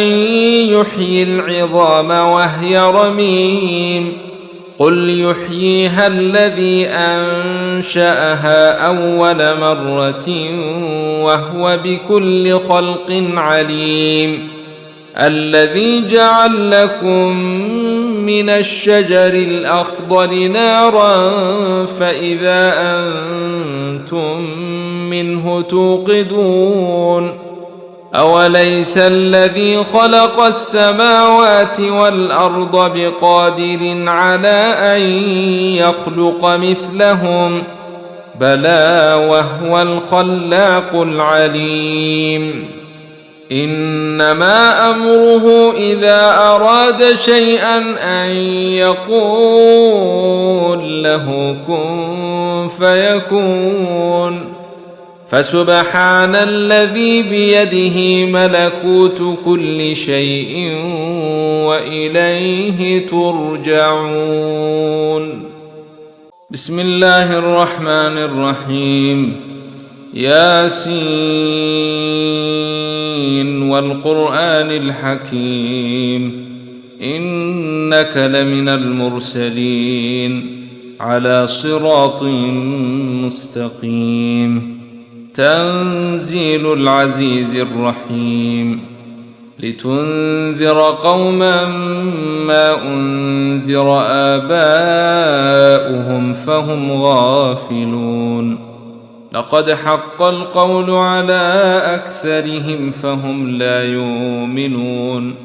يحيي العظام وهي رميم قل يحييها الذي أنشأها أول مرة وهو بكل خلق عليم الذي جعل لكم من الشجر الأخضر نارا فإذا أنتم منه توقدون أوليس الذي خلق السماوات والأرض بقادر على أن يخلق مثلهم بلى وهو الخلاق العليم إنما أمره إذا أراد شيئا أن يقول له كن فيكون فسبحان الذي بيده ملكوت كل شيء وإليه ترجعون بسم الله الرحمن الرحيم ياسين والقرآن الحكيم إنك لمن المرسلين على صراط مستقيم تنزيل العزيز الرحيم لتنذر قوما ما أنذر آباؤهم فهم غافلون لقد حق القول على أكثرهم فهم لا يؤمنون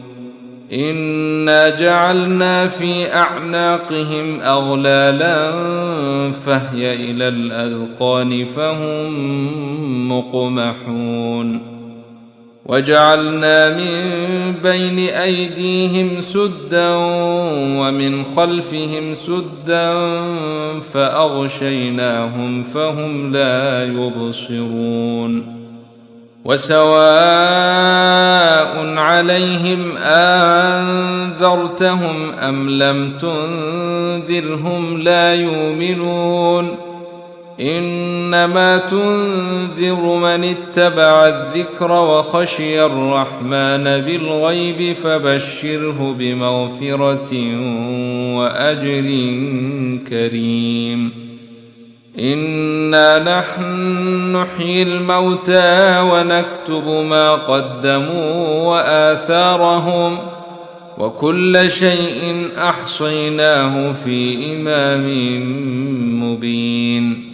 إنا جعلنا في أعناقهم أغلالا فهي إلى الأذقان فهم مقمحون وجعلنا من بين أيديهم سدا ومن خلفهم سدا فأغشيناهم فهم لا يبصرون وسواء عليهم أنذرتهم أم لم تنذرهم لا يؤمنون إنما تنذر من اتبع الذكر وخشي الرحمن بالغيب فبشره بمغفرة وأجر كريم إنا نحن نحيي الموتى ونكتب ما قدموا وآثارهم وكل شيء أحصيناه في إمام مبين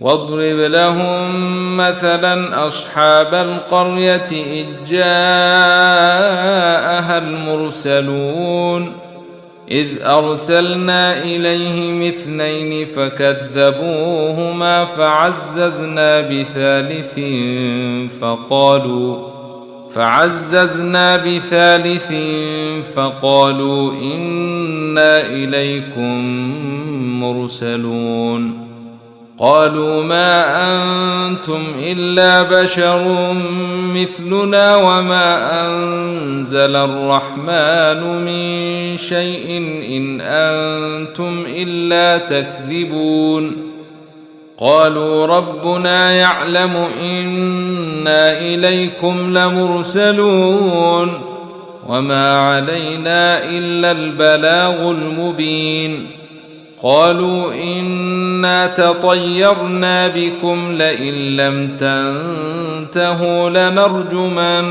واضرب لهم مثلا أصحاب القرية إذ جاءها المرسلون إذ أرسلنا إليهم 2 فكذبوهما فعززنا بثالث فقالوا إنا إليكم مرسلون قالوا ما أنتم إلا بشر مثلنا وما أنزل الرحمن من شيء إن أنتم إلا تكذبون قالوا ربنا يعلم إنا إليكم لمرسلون وما علينا إلا البلاغ المبين قالوا إنا تطيرنا بكم لئن لم تنتهوا لنرجمنكم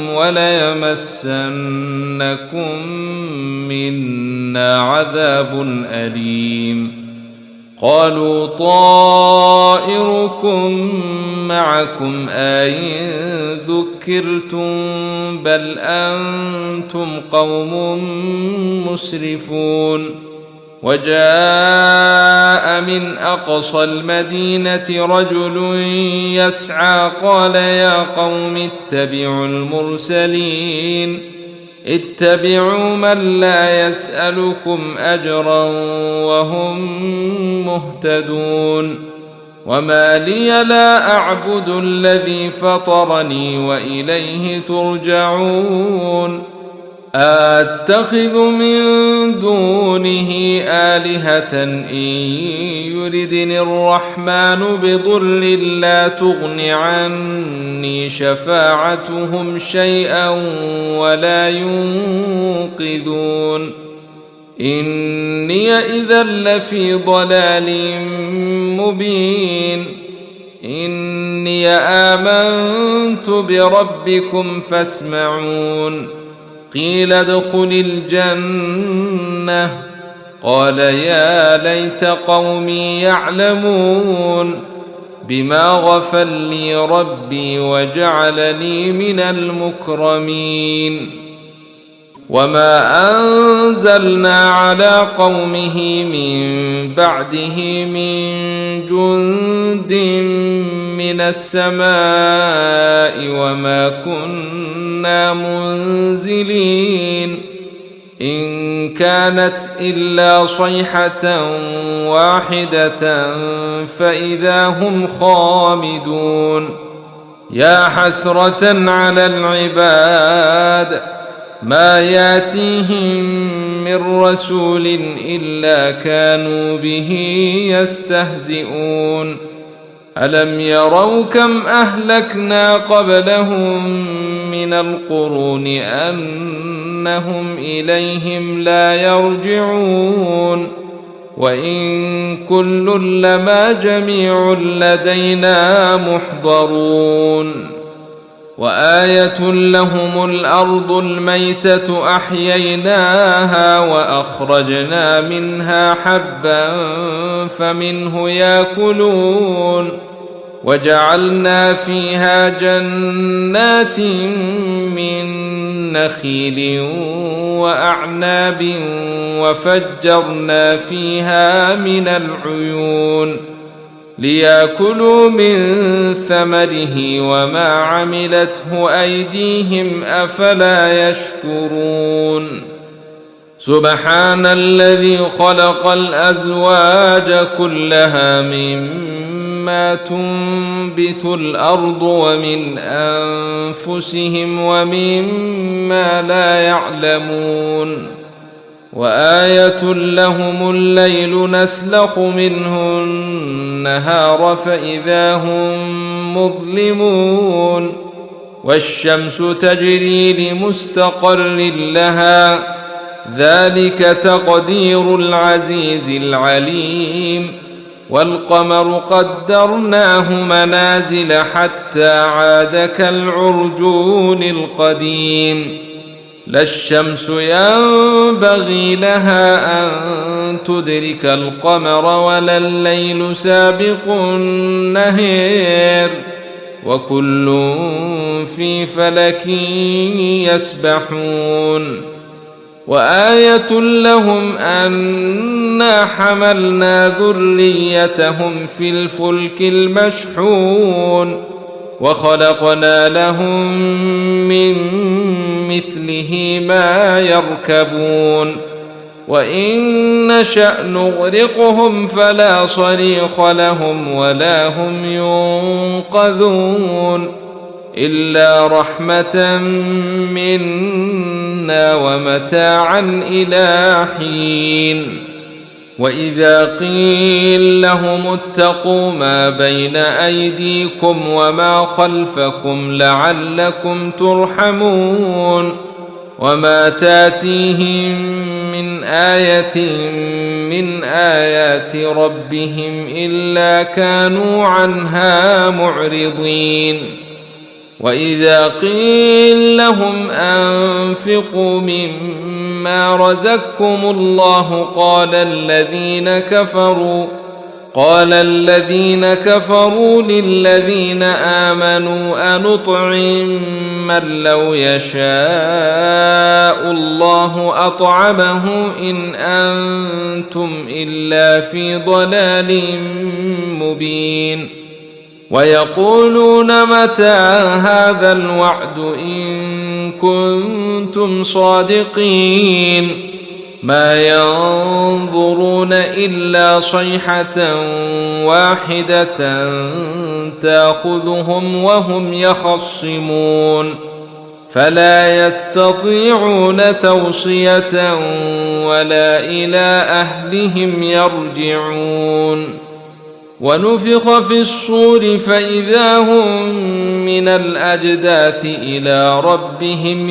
وليمسنكم منا عذاب أليم قالوا طائركم معكم أئن ذكرتم بل أنتم قوم مسرفون وجاء من أقصى المدينة رجل يسعى قال يا قوم اتبعوا المرسلين اتبعوا من لا يسألكم أجرا وهم مهتدون وما لي لا أعبد الذي فطرني وإليه ترجعون أتخذ من دونه آلهة إن يردني الرحمن بضر لا تغن عني شفاعتهم شيئا ولا ينقذون إني إذا لفي ضلال مبين إني آمنت بربكم فاسمعون قيل ادخل الجنة قال يا ليت قومي يعلمون بما غفر لي ربي وجعلني من المكرمين وما أنزلنا على قومه من بعده من جند من السماء وما كنا منزلين إن كانت إلا صيحة واحدة فإذا هم خامدون يا حسرة على العباد ما ياتيهم من رسول إلا كانوا به يستهزئون ألم يروا كم أهلكنا قبلهم من القرون أنهم إليهم لا يرجعون وإن كل لما جميع لدينا محضرون وآية لهم الأرض الميتة أحييناها وأخرجنا منها حبا فمنه يأكلون وجعلنا فيها جنات من نخيل وأعناب وفجرنا فيها من العيون ليأكلوا من ثمره وما عملته أيديهم أفلا يشكرون سبحان الذي خلق الأزواج كلها مما تنبت الأرض ومن أنفسهم ومما لا يعلمون وآية لهم الليل نسلخ منه النهار فإذا هم مظلمون والشمس تجري لمستقر لها ذلك تقدير العزيز العليم والقمر قدرناه منازل حتى عاد كالعرجون القديم لا الشمس ينبغي لها أن تدرك القمر ولا الليل سابق النهار وكل في فلك يسبحون وآية لهم أنا حملنا ذريتهم في الفلك المشحون وخلقنا لهم من مثله ما يركبون وإن نشأ نغرقهم فلا صريخ لهم ولا هم ينقذون إلا رحمة منا ومتاعا إلى حين وإذا قيل لهم اتقوا ما بين أيديكم وما خلفكم لعلكم ترحمون وما تاتيهم من آية من آيات ربهم إلا كانوا عنها معرضين وإذا قيل لهم أنفقوا مما رزقكم الله قال الذين كفروا للذين آمنوا أنطعم من لو يشاء الله أطعمه إن أنتم إلا في ضلال مبين ويقولون متى هذا الوعد إن كنتم صادقين ما ينظرون إلا صيحة واحدة تأخذهم وهم يخصمون فلا يستطيعون توصية ولا إلى أهلهم يرجعون ونفخ في الصور فإذا هم من الأجداث إلى ربهم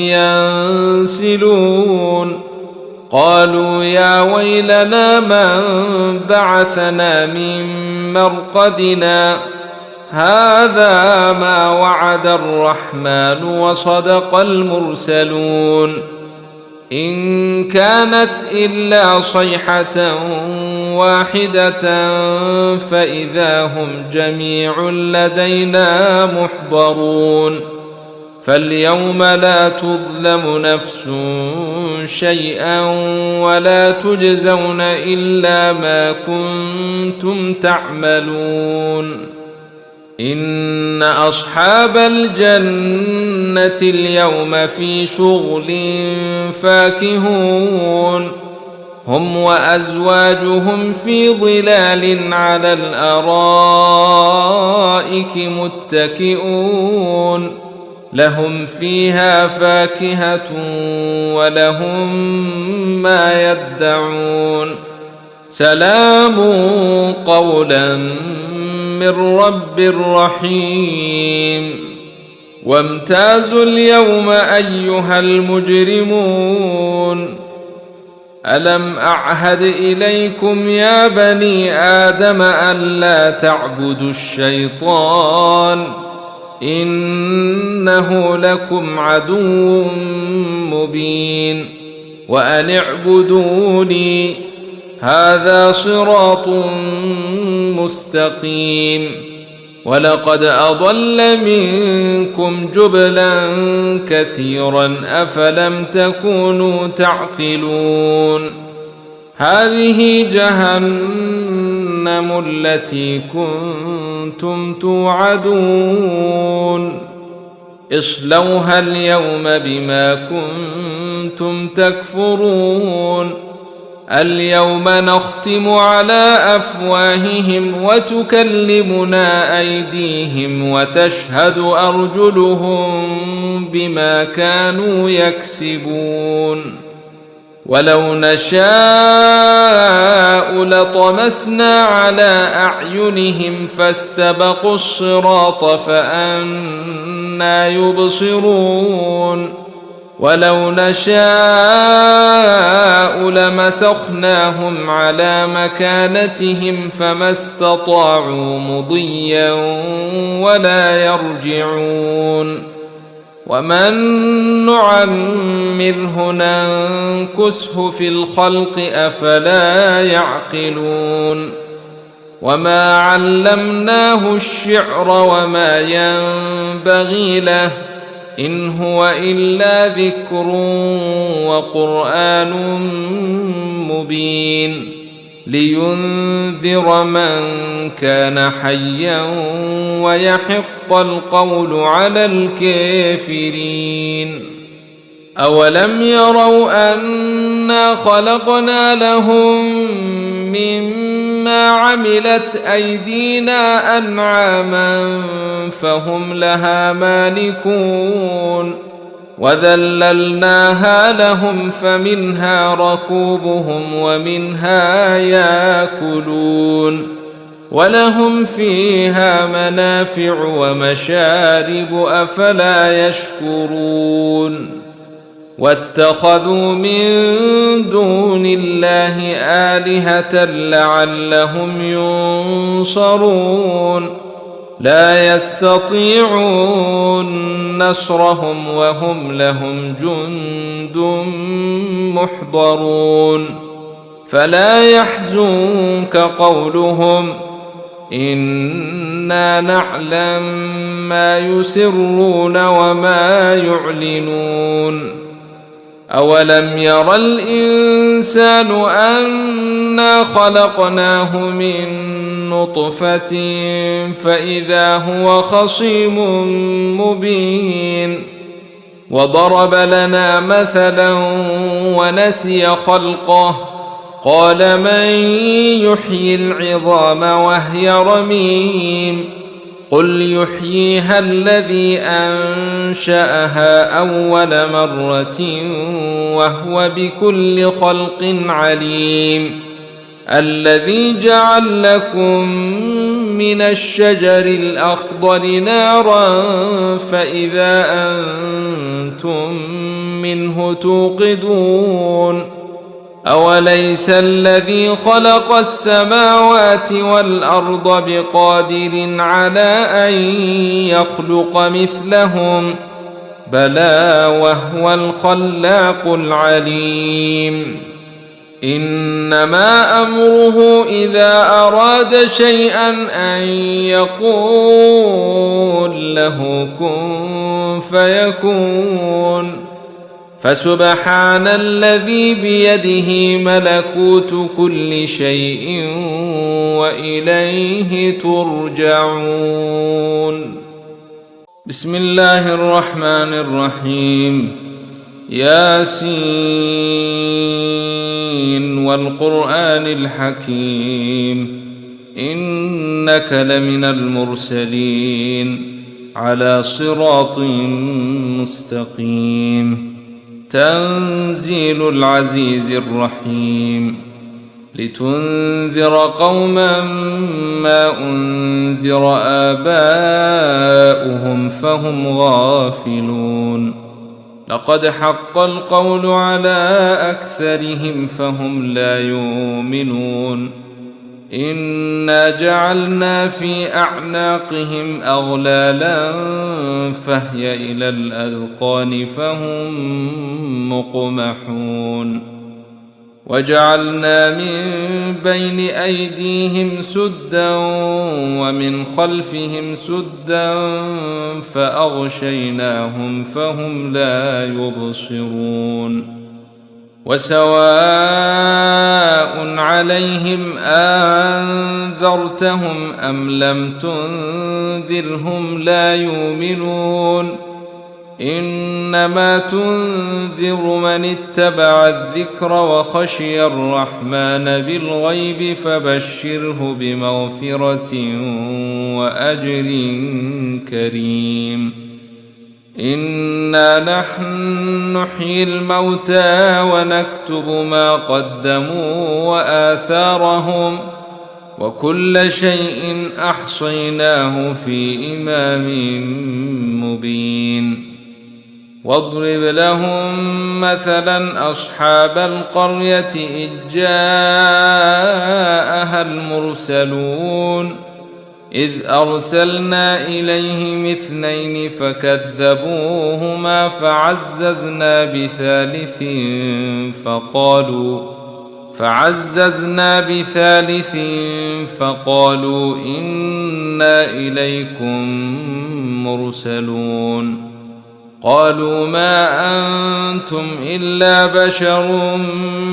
ينسلون قالوا يا ويلنا من بعثنا من مرقدنا هذا ما وعد الرحمن وصدق المرسلون إن كانت إلا صيحة واحدة فإذا هم جميع لدينا محضرون فاليوم لا تظلم نفس شيئا ولا تجزون إلا ما كنتم تعملون إن أصحاب الجنة اليوم في شغل فاكهون هم وأزواجهم في ظلال على الأرائك متكئون لهم فيها فاكهة ولهم ما يدعون سلام قولا من رب رحيم وامتازوا اليوم أيها المجرمون ألم أعهد إليكم يا بني آدم ألا تعبدوا الشيطان إنه لكم عدو مبين وأن اعبدوني هذا صراط مستقيم ولقد أضل منكم جبلا كثيرا أفلم تكونوا تعقلون هذه جهنم جهنم التي كنتم توعدون اصلوها اليوم بما كنتم تكفرون اليوم نختم على أفواههم وتكلمنا أيديهم وتشهد أرجلهم بما كانوا يكسبون ولو نشاء لطمسنا على أعينهم فاستبقوا الصراط فأنى يبصرون ولو نشاء لمسخناهم على مكانتهم فما استطاعوا مضيا ولا يرجعون ومن نعمره ننكسه في الخلق أفلا يعقلون وما علمناه الشعر وما ينبغي له إن هو إلا ذكر وقرآن مبين لينذر من كان حيا ويحق القول على الكافرين أولم يروا أنا خلقنا لهم مما عملت أيدينا أنعاما فهم لها مالكون وذللناها لهم فمنها ركوبهم ومنها ياكلون ولهم فيها منافع ومشارب أفلا يشكرون واتخذوا من دون الله آلهة لعلهم ينصرون لا يستطيعون نصرهم وهم لهم جند محضرون فلا يحزنك قولهم إنا نعلم ما يسرون وما يعلنون أولم ير الإنسان أنا خلقناه من نطفة فإذا هو خصيم مبين وضرب لنا مثلا ونسي خلقه قال من يحيي العظام وهي رميم قل يحييها الذي أنشأها أول مرة وهو بكل خلق عليم الذي جعل لكم من الشجر الأخضر نارا فإذا أنتم منه توقدون أوليس الذي خلق السماوات والأرض بقادر على أن يخلق مثلهم بلى وهو الخلاق العليم إنما أمره إذا أراد شيئا أن يقول له كن فيكون فسبحان الذي بيده ملكوت كل شيء وإليه ترجعون بسم الله الرحمن الرحيم ياسين والقرآن الحكيم إنك لمن المرسلين على صراط مستقيم تنزيل العزيز الرحيم لتنذر قوما ما أنذر آباؤهم فهم غافلون لقد حق القول على أكثرهم فهم لا يؤمنون إنا جعلنا في أعناقهم أغلالا فهي إلى الأذقان فهم مقمحون وجعلنا من بين أيديهم سدا ومن خلفهم سدا فأغشيناهم فهم لا يبصرون وسواء عليهم أنذرتهم أم لم تنذرهم لا يؤمنون إنما تنذر من اتبع الذكر وخشي الرحمن بالغيب فبشره بمغفرة وأجر كريم إنا نحن نحيي الموتى ونكتب ما قدموا وآثارهم وكل شيء أحصيناه في إمام مبين واضرب لهم مثلا أصحاب القرية إذ جاءها المرسلون إذ أرسلنا إليهم اثنين فكذبوهما فعززنا بثالث فقالوا إنا إليكم مرسلون قالوا ما أنتم إلا بشر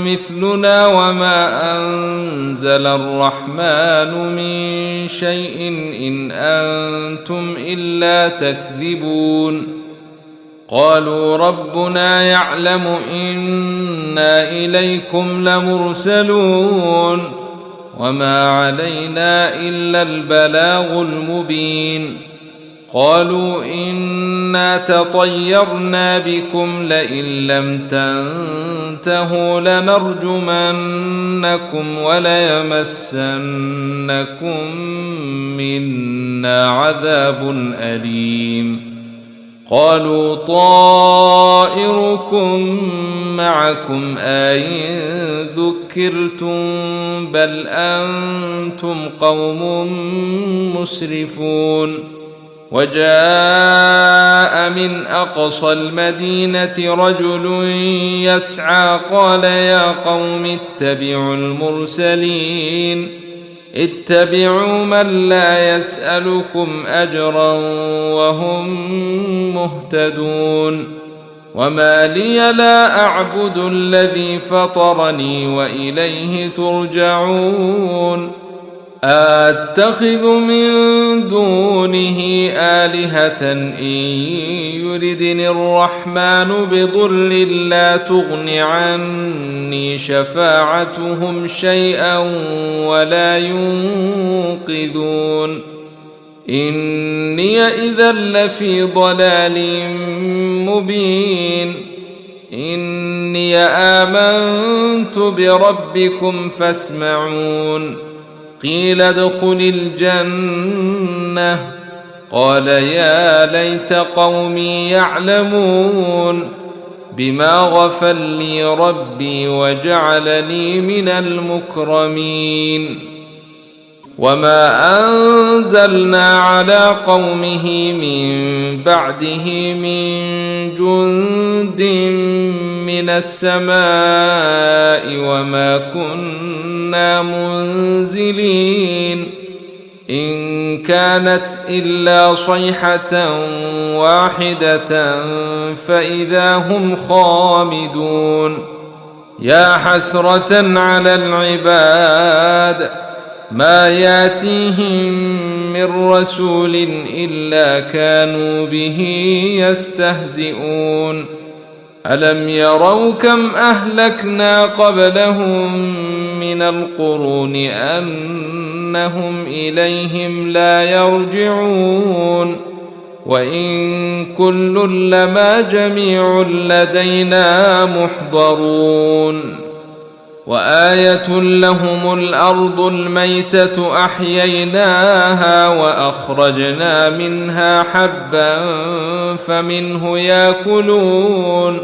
مثلنا وما أنزل الرحمن من شيء إن أنتم إلا تكذبون قالوا ربنا يعلم إنا إليكم لمرسلون وما علينا إلا البلاغ المبين قالوا إنا تطيرنا بكم لئن لم تنتهوا لنرجمنكم وليمسنكم منا عذاب أليم قالوا طائركم معكم أئن ذكرتم بل أنتم قوم مسرفون وجاء من أقصى المدينة رجل يسعى قال يا قوم اتبعوا المرسلين اتبعوا من لا يسألكم أجرا وهم مهتدون وما لي لا أعبد الذي فطرني وإليه ترجعون أتخذ من دونه آلهة إن يردني الرحمن بضر لا تغن عني شفاعتهم شيئا ولا ينقذون إني إذا لفي ضلال مبين إني آمنت بربكم فاسمعون قيل ادخل الجنة قال يا ليت قومي يعلمون بما غفر لي ربي وجعلني من المكرمين وما أنزلنا على قومه من بعده من جند من السماء وما كنا منزلين إن كانت إلا صيحة واحدة فإذا هم خامدون يا حسرة على العباد ما ياتيهم من رسول إلا كانوا به يستهزئون ألم يروا كم أهلكنا قبلهم من القرون أنهم إليهم لا يرجعون وإن كل لما جميع لدينا محضرون وآية لهم الأرض الميتة أحييناها وأخرجنا منها حبا فمنه يأكلون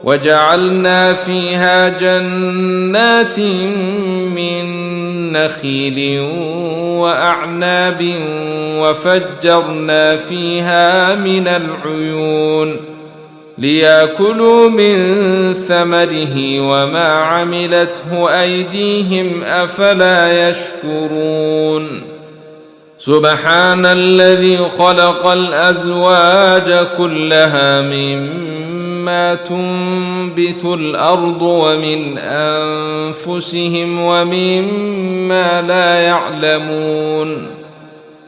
وجعلنا فيها جنات من نخيل وأعناب وفجرنا فيها من العيون ليأكلوا من ثمره وما عملته أيديهم أفلا يشكرون سبحان الذي خلق الأزواج كلها مما تنبت الأرض ومن أنفسهم ومما لا يعلمون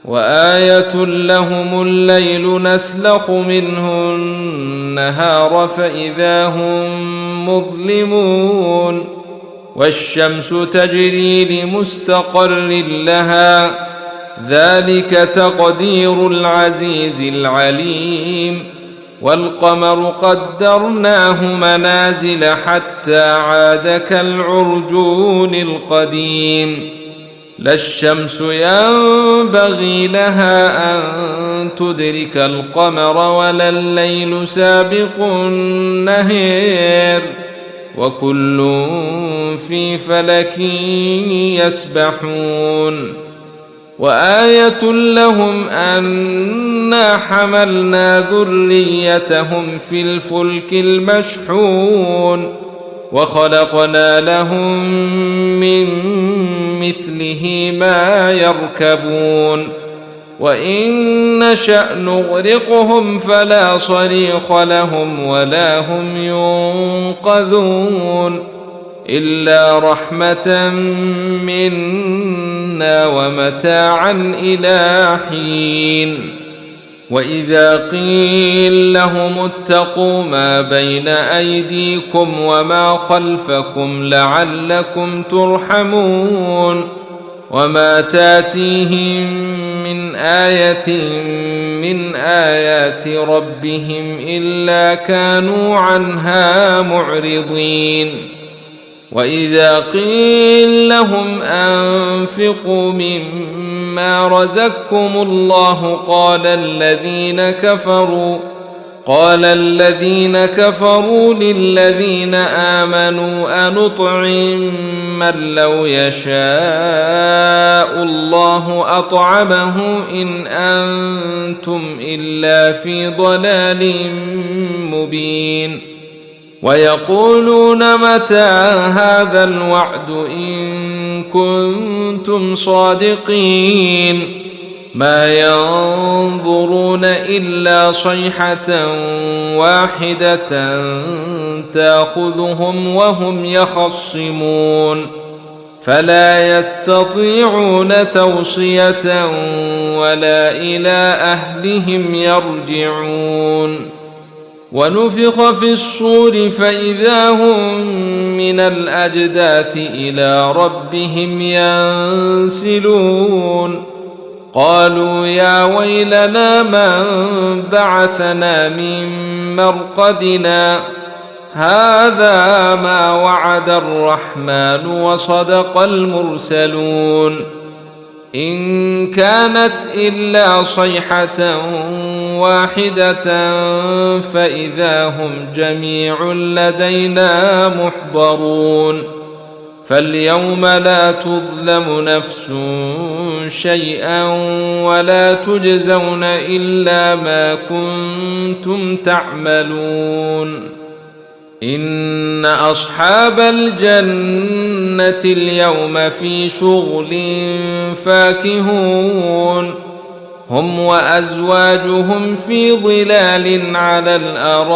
وآية لهم الليل نسلخ منه النهار فإذا هم مظلمون والشمس تجري لمستقر لها ذلك تقدير العزيز العليم والقمر قدرناه منازل حتى عاد كالعرجون القديم لا الشمس ينبغي لها أن تدرك القمر ولا الليل سابق النهار وكل في فلك يسبحون وآية لهم أنا حملنا ذريتهم في الفلك المشحون وخلقنا لهم من مثله ما يركبون وإن نشأ نغرقهم فلا صريخ لهم ولا هم ينقذون إلا رحمة منا ومتاعا إلى حين وإذا قيل لهم اتقوا ما بين أيديكم وما خلفكم لعلكم ترحمون وما تاتيهم من آية من آيات ربهم إلا كانوا عنها معرضين وإذا قيل لهم أنفقوا مما رزقكم الله قال الذين كفروا للذين آمنوا أنطعم من لو يشاء الله أطعمه إن أنتم إلا في ضلال مبين ويقولون متى هذا الوعد إن كنتم صادقين ما ينظرون إلا صيحة واحدة تأخذهم وهم يخصمون فلا يستطيعون توصية ولا إلى أهلهم يرجعون ونفخ في الصور فإذا هم من الأجداث إلى ربهم ينسلون قالوا يا ويلنا من بعثنا من مرقدنا هذا ما وعد الرحمن وصدق المرسلون إن كانت إلا صيحة واحدة فإذا هم جميع لدينا محضرون فاليوم لا تظلم نفس شيئا ولا تجزون إلا ما كنتم تعملون إن أصحاب الجنة اليوم في شغل فاكهون هم وأزواجهم في ظلال على الأرائك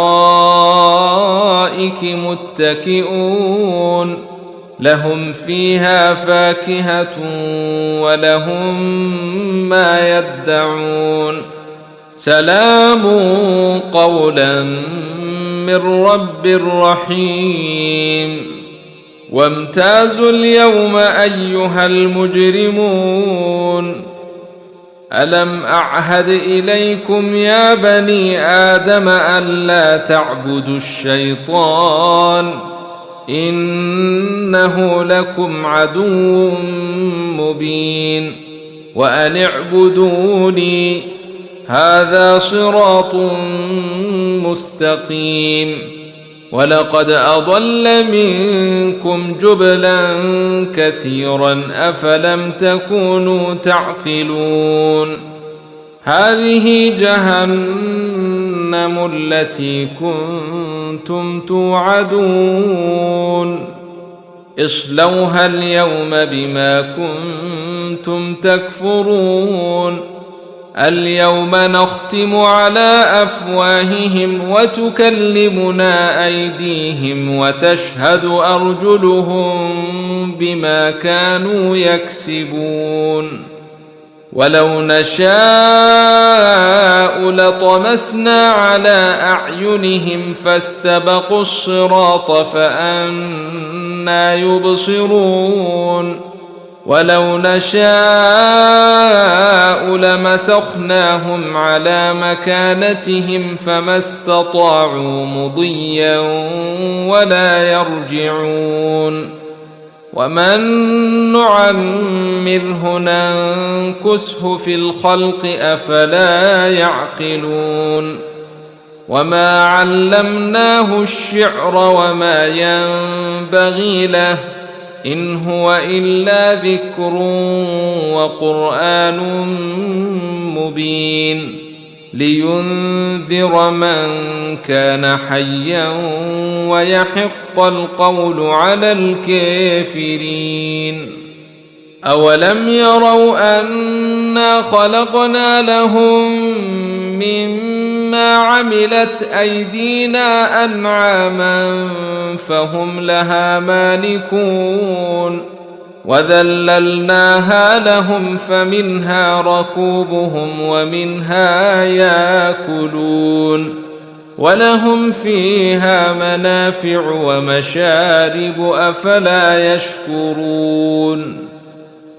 متكئون لهم فيها فاكهة ولهم ما يدعون سلام قولا من رب رحيم وامتازوا اليوم أيها المجرمون ألم أعهد إليكم يا بني آدم ألا تعبدوا الشيطان إنه لكم عدو مبين وأن اعبدوني هذا صراط مستقيم ولقد أضل منكم جبلا كثيرا أفلم تكونوا تعقلون هذه جهنم التي كنتم توعدون اصلوها اليوم بما كنتم تكفرون اليوم نختم على أفواههم وتكلمنا أيديهم وتشهد أرجلهم بما كانوا يكسبون ولو نشاء لطمسنا على أعينهم فاستبقوا الصراط فأنى يبصرون ولو نشاء لمسخناهم على مكانتهم فما استطاعوا مضيا ولا يرجعون ومن نعمره ننكسه في الخلق أفلا يعقلون وما علمناه الشعر وما ينبغي له إن هو إلا ذكر وقرآن مبين لينذر من كان حيا ويحق القول على الكافرين أولم يروا أنا خلقنا لهم مما عملت أيدينا أنعاما فهم لها مالكون وذللناها لهم فمنها ركوبهم ومنها ياكلون ولهم فيها منافع ومشارب أفلا يشكرون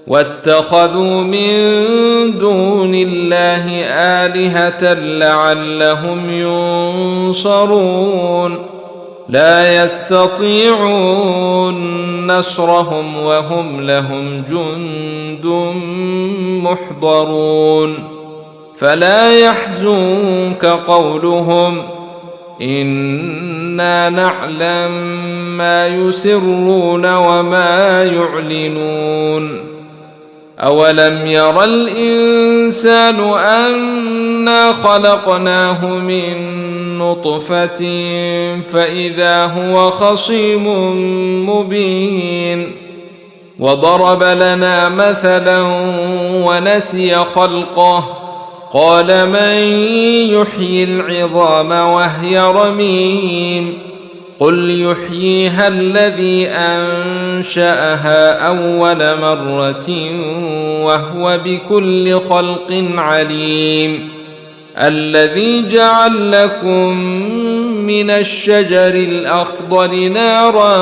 واتخذوا من دون الله آلهة لعلهم ينصرون لا يستطيعون نصرهم وهم لهم جند محضرون فلا يحزنك قولهم إنا نعلم ما يسرون وما يعلنون أولم ير الإنسان أنا خلقناه من نطفة فإذا هو خصيم مبين وضرب لنا مثلا ونسي خلقه قال من يحيي العظام وهي رميم قل يحييها الذي أنشأها أول مرة وهو بكل خلق عليم الذي جعل لكم من الشجر الأخضر نارا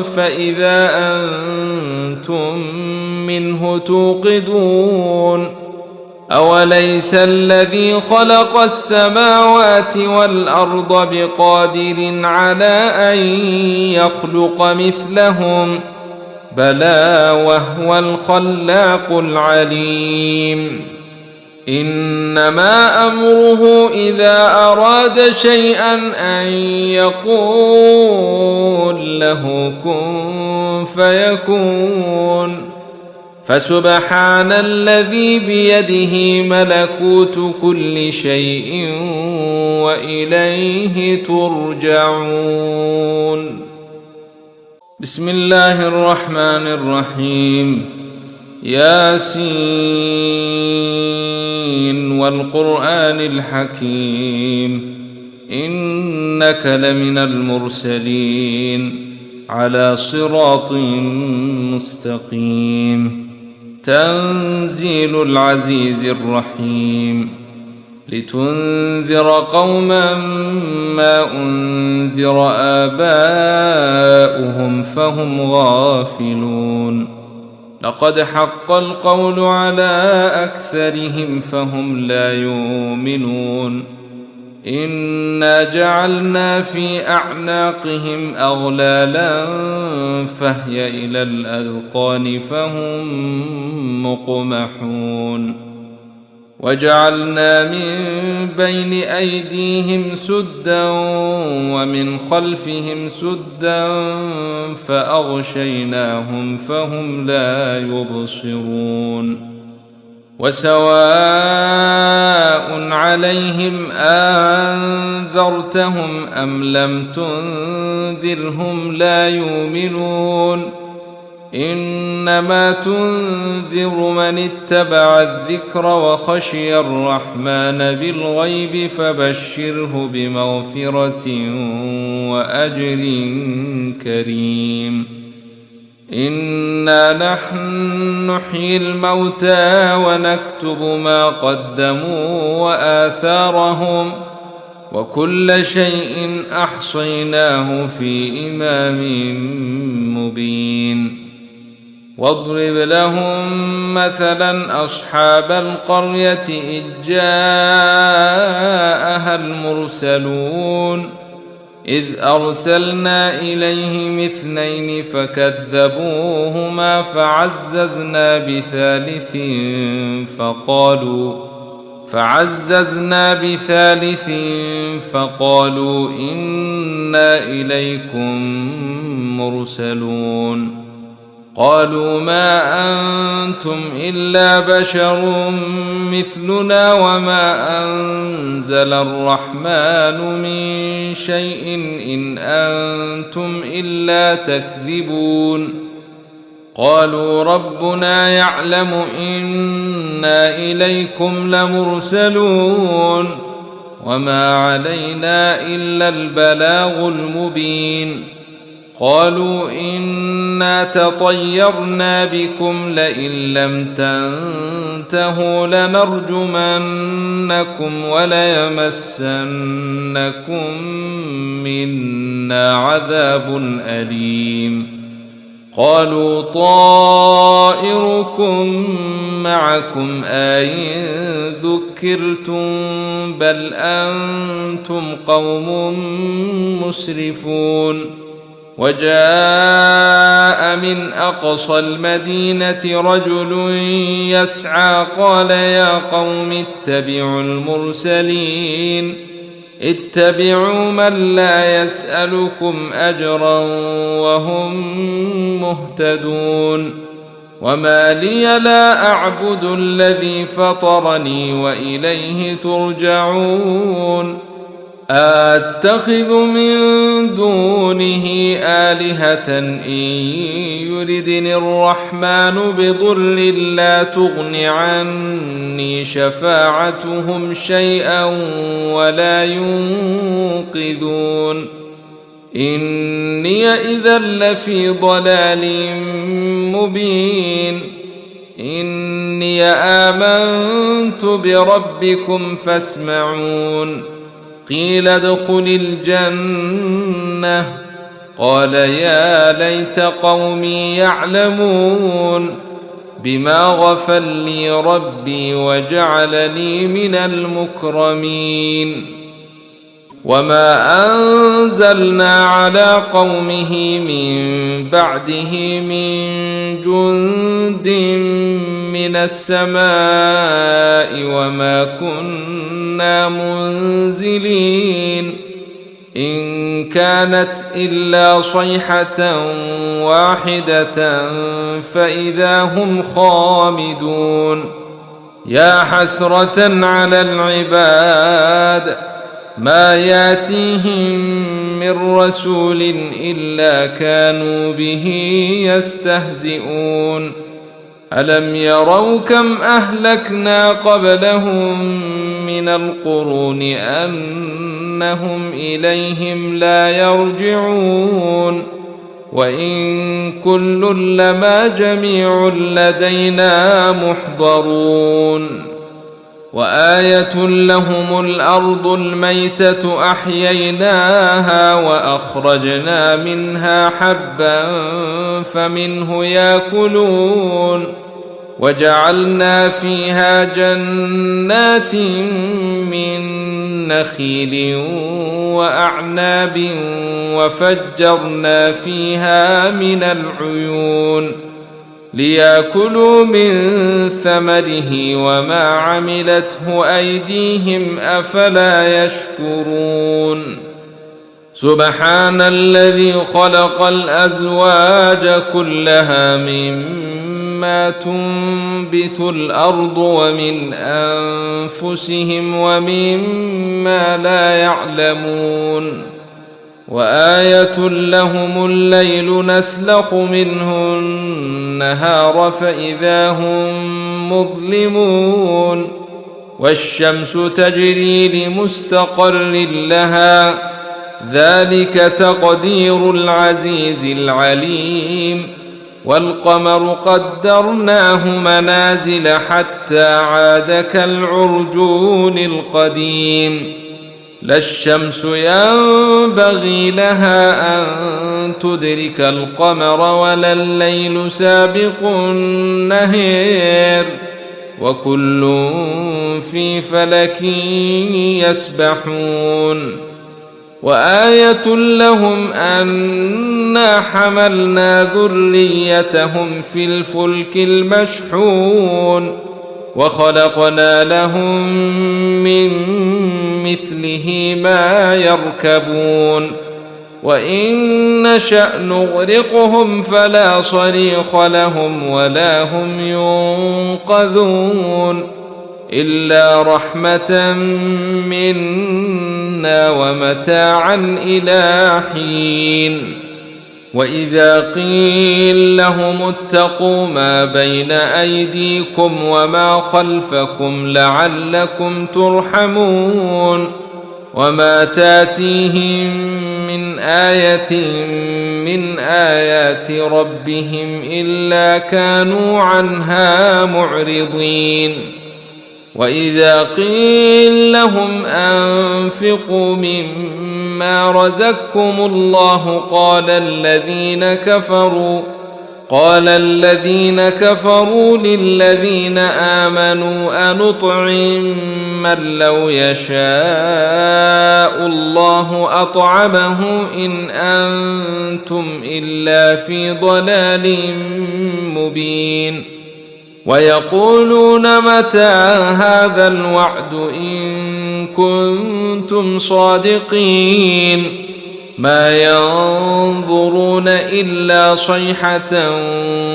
فإذا أنتم منه توقدون أوليس الذي خلق السماوات والأرض بقادر على أن يخلق مثلهم بلى وهو الخلاق العليم إنما أمره إذا أراد شيئا أن يقول له كن فيكون فسبحان الذي بيده ملكوت كل شيء وإليه ترجعون بسم الله الرحمن الرحيم ياسين والقرآن الحكيم إنك لمن المرسلين على صراط مستقيم تنزيل العزيز الرحيم لتنذر قوما ما أنذر آباؤهم فهم غافلون لقد حق القول على أكثرهم فهم لا يؤمنون إنا جعلنا في أعناقهم أغلالا فهي إلى الأذقان فهم مقمحون وجعلنا من بين أيديهم سدا ومن خلفهم سدا فأغشيناهم فهم لا يبصرون وسواء عليهم أنذرتهم أم لم تنذرهم لا يؤمنون إن إنما تنذر من اتبع الذكر وخشي الرحمن بالغيب فبشره بمغفرة وأجر كريم. إنا نحن نحيي الموتى ونكتب ما قدموا وآثارهم وكل شيء أحصيناه في إمام مبين. واضرب لهم مثلا أصحاب القرية إذ جاءها المرسلون إذ أرسلنا إليهم 2 فكذبوهما فعززنا بثالث فقالوا إنا إليكم مرسلون. قالوا ما أنتم إلا بشر مثلنا وما أنزل الرحمن من شيء إن أنتم إلا تكذبون. قالوا ربنا يعلم إنا إليكم لمرسلون وما علينا إلا البلاغ المبين. قالوا إنا تطيرنا بكم لئن لم تنتهوا لنرجمنكم وليمسنكم منا عذاب أليم. قالوا طائركم معكم أئن ذكرتم بل أنتم قوم مسرفون. وجاء من أقصى المدينة رجل يسعى قال يا قوم اتبعوا المرسلين اتبعوا من لا يسألكم أجرا وهم مهتدون. وما لي لا أعبد الذي فطرني وإليه ترجعون. أتخذ من دونه آلهة إن يردني الرحمن بضر لا تغن عني شفاعتهم شيئا ولا ينقذون. إني إذا لفي ضلال مبين. إني آمنت بربكم فاسمعون. قيل ادخل الجنة قال يا ليت قومي يعلمون بما غفر لي ربي وجعلني من المكرمين. وما أنزلنا على قومه من بعده من جند من السماء وما كنا منزلين. إن كانت إلا صيحة واحدة فإذا هم خامدون. يا حسرة على العباد ما ياتيهم من رسول إلا كانوا به يستهزئون. ألم يروا كم أهلكنا قبلهم من القرون أنهم إليهم لا يرجعون. وإن كل لما جميع لدينا محضرون. وآية لهم الأرض الميتة أحييناها وأخرجنا منها حبا فمنه يأكلون. وجعلنا فيها جنات من نخيل وأعناب وفجرنا فيها من العيون ليأكلوا من ثمره وما عملته أيديهم أفلا يشكرون. سبحان الذي خلق الأزواج كلها مما تنبت الأرض ومن أنفسهم ومما لا يعلمون. وآية لهم الليل نسلخ منه النهار فإذا هم مظلمون والشمس تجري لمستقر لها ذلك تقدير العزيز العليم والقمر قدرناه منازل حتى عاد كالعرجون القديم لا الشمس ينبغي لها أن تدرك القمر ولا الليل سابق النهار وكل في فلك يسبحون وآية لهم أنا حملنا ذريتهم في الفلك المشحون وخلقنا لهم من مثله ما يركبون وإن نشأ نغرقهم فلا صريخ لهم ولا هم ينقذون إلا رحمة منا ومتاعا إلى حين وإذا قيل لهم اتقوا ما بين أيديكم وما خلفكم لعلكم ترحمون وما تاتيهم من آية من آيات ربهم إلا كانوا عنها معرضين وإذا قيل لهم أنفقوا مما رزقكم الله قال الذين كفروا للذين آمنوا أنطعم من لو يشاء الله أطعمه إن أنتم إلا في ضلال مبين ويقولون متى هذا الوعد إن كنتم صادقين ما ينظرون إلا صيحة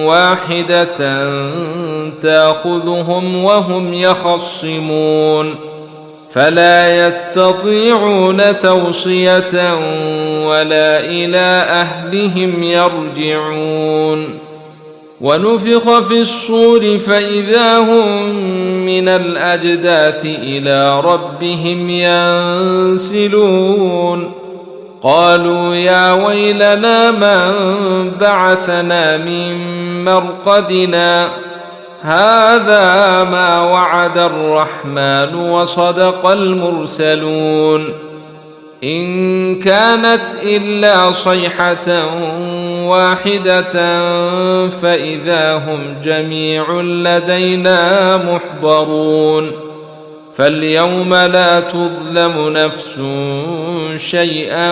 واحدة تأخذهم وهم يخصمون فلا يستطيعون توصية ولا إلى أهلهم يرجعون ونفخ في الصور فإذا هم من الأجداث إلى ربهم ينسلون قالوا يا ويلنا من بعثنا من مرقدنا هذا ما وعد الرحمن وصدق المرسلون إن كانت إلا صيحة واحدة فإذا هم جميع لدينا محضرون فاليوم لا تظلم نفس شيئا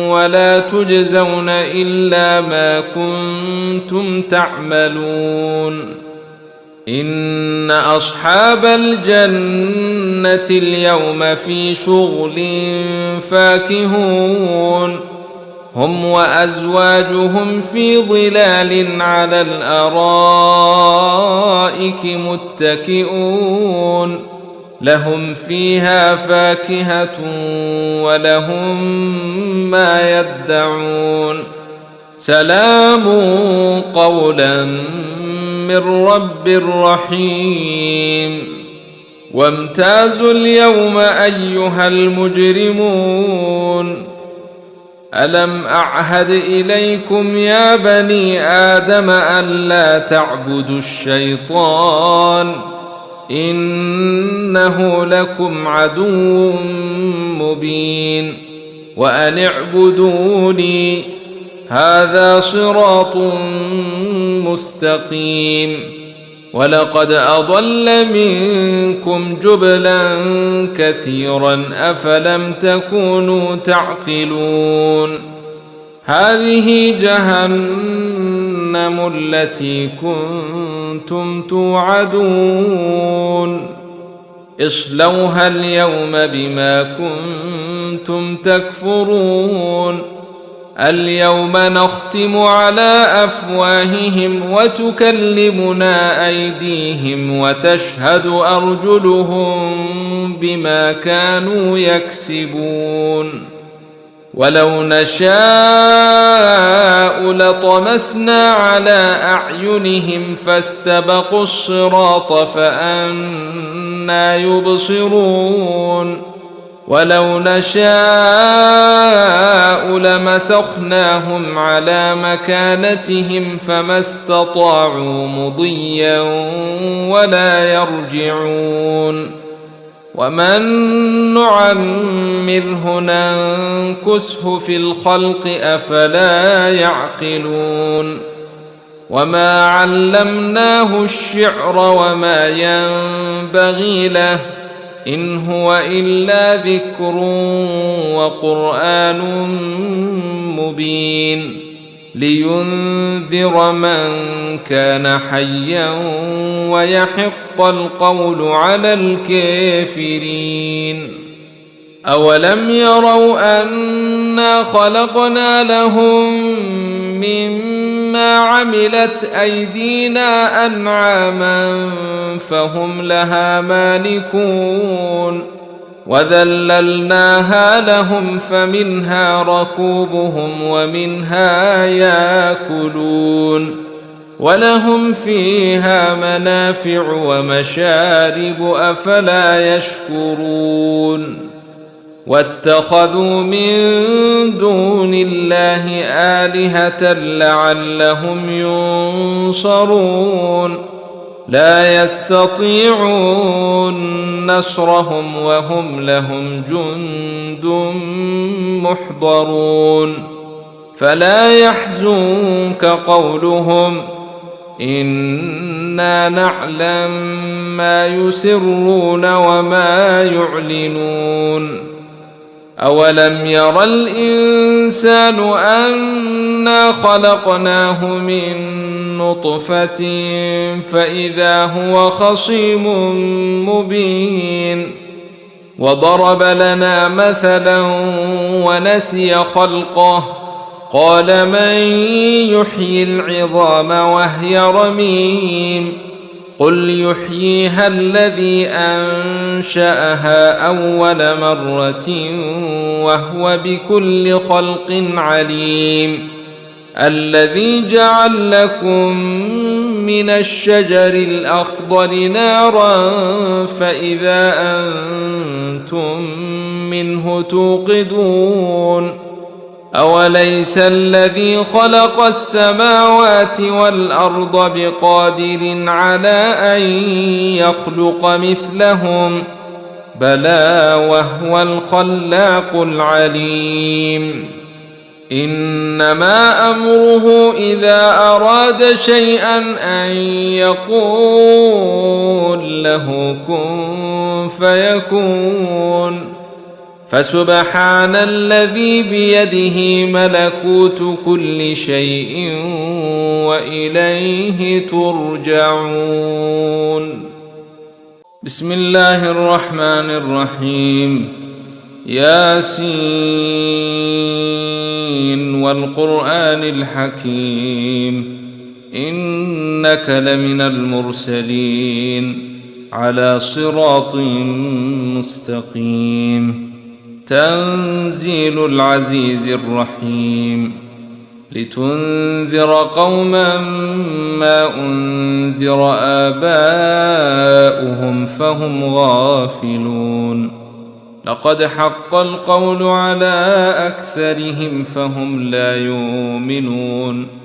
ولا تجزون إلا ما كنتم تعملون إن أصحاب الجنة اليوم في شغل فاكهون هم وأزواجهم في ظلال على الأرائك متكئون لهم فيها فاكهة ولهم ما يدعون سلام قولا من رب رحيم وامتازوا اليوم أيها المجرمون ألم أعهد إليكم يا بني آدم ألا تعبدوا الشيطان إنه لكم عدو مبين وأن اعبدوني هذا صراط مستقيم ولقد أضل منكم جبلا كثيرا أفلم تكونوا تعقلون هذه جهنم التي كنتم توعدون اصلوها اليوم بما كنتم تكفرون اليوم نختم على أفواههم وتكلمنا أيديهم وتشهد أرجلهم بما كانوا يكسبون ولو نشاء لطمسنا على أعينهم فاستبقوا الصراط فأنى يبصرون ولو نشاء لمسخناهم على مكانتهم فما استطاعوا مضيا ولا يرجعون ومن نعمره ننكسه في الخلق أفلا يعقلون وما علمناه الشعر وما ينبغي له إن هو إلا ذكر وقرآن مبين لينذر من كان حيا ويحق القول على الكافرين أولم يروا أنا خلقنا لهم مما عملت أيدينا أنعاما فهم لها مالكون وذللناها لهم فمنها ركوبهم ومنها ياكلون ولهم فيها منافع ومشارب أفلا يشكرون واتخذوا من دون الله آلهة لعلهم ينصرون لا يستطيعون نصرهم وهم لهم جند محضرون فلا يحزنك قولهم إنا نعلم ما يسرون وما يعلنون أولم ير الإنسان أنا خلقناه من نطفة فإذا هو خصيم مبين وضرب لنا مثلا ونسي خلقه قال من يحيي العظام وهي رميم قل يحييها الذي أنشأها أول مرة وهو بكل خلق عليم الذي جعل لكم من الشجر الأخضر نارا فإذا أنتم منه توقدون أوليس الذي خلق السماوات والأرض بقادر على أن يخلق مثلهم بلى وهو الخلاق العليم إنما أمره إذا أراد شيئا أن يقول له كن فيكون فسبحان الذي بيده ملكوت كل شيء وإليه ترجعون بسم الله الرحمن الرحيم ياسين والقرآن الحكيم إنك لمن المرسلين على صراط مستقيم تنزيل العزيز الرحيم لتنذر قوما ما أنذر آباؤهم فهم غافلون لقد حق القول على أكثرهم فهم لا يؤمنون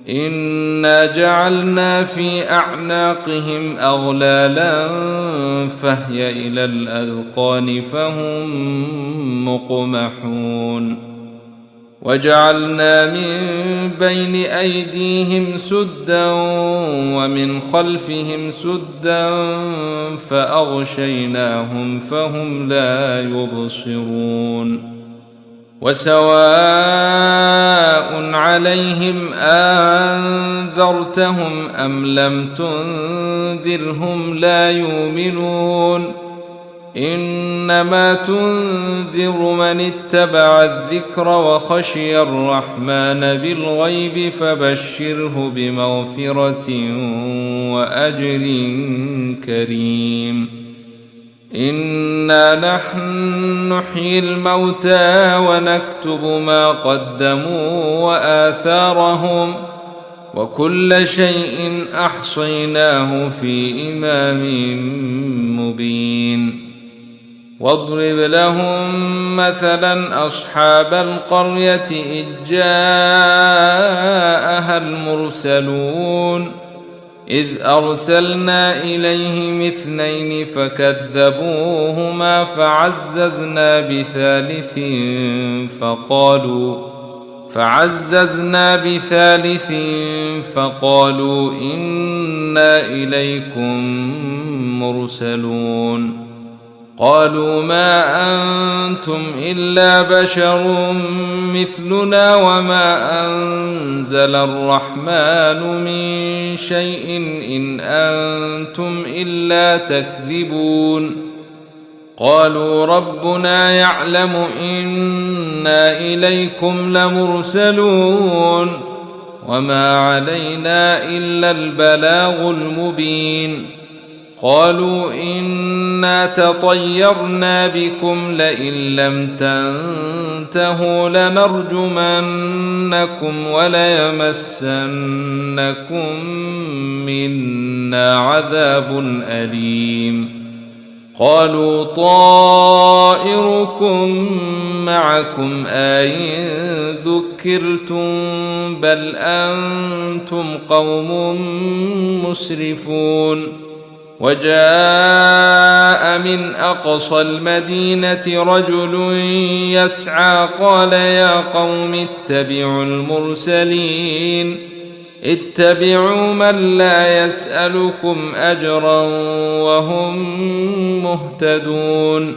إنا جعلنا في أعناقهم أغلالا فهي إلى الأذقان فهم مقمحون وجعلنا من بين أيديهم سدا ومن خلفهم سدا فأغشيناهم فهم لا يبصرون وسواء عليهم أنذرتهم أم لم تنذرهم لا يؤمنون إنما تنذر من اتبع الذكر وخشي الرحمن بالغيب فبشره بمغفرة وأجر كريم إنا نحن نحيي الموتى ونكتب ما قدموا وآثارهم وكل شيء أحصيناه في إمام مبين. واضرب لهم مثلا أصحاب القرية إذ جاءها المرسلون إذ أرسلنا إليهم 2 فكذبوهما فعززنا بثالث فقالوا إنا إليكم مرسلون. قالوا ما أنتم إلا بشر مثلنا وما أنزل الرحمن من شيء إن أنتم إلا تكذبون. قالوا ربنا يعلم إنا إليكم لمرسلون وما علينا إلا البلاغ المبين. قالوا إنا تطيرنا بكم لئن لم تنتهوا لنرجمنكم وليمسنكم منا عذاب أليم. قالوا طائركم معكم أئن ذكرتم بل أنتم قوم مسرفون. وجاء من أقصى المدينة رجل يسعى قال يا قوم اتبعوا المرسلين اتبعوا من لا يسألكم أجرا وهم مهتدون.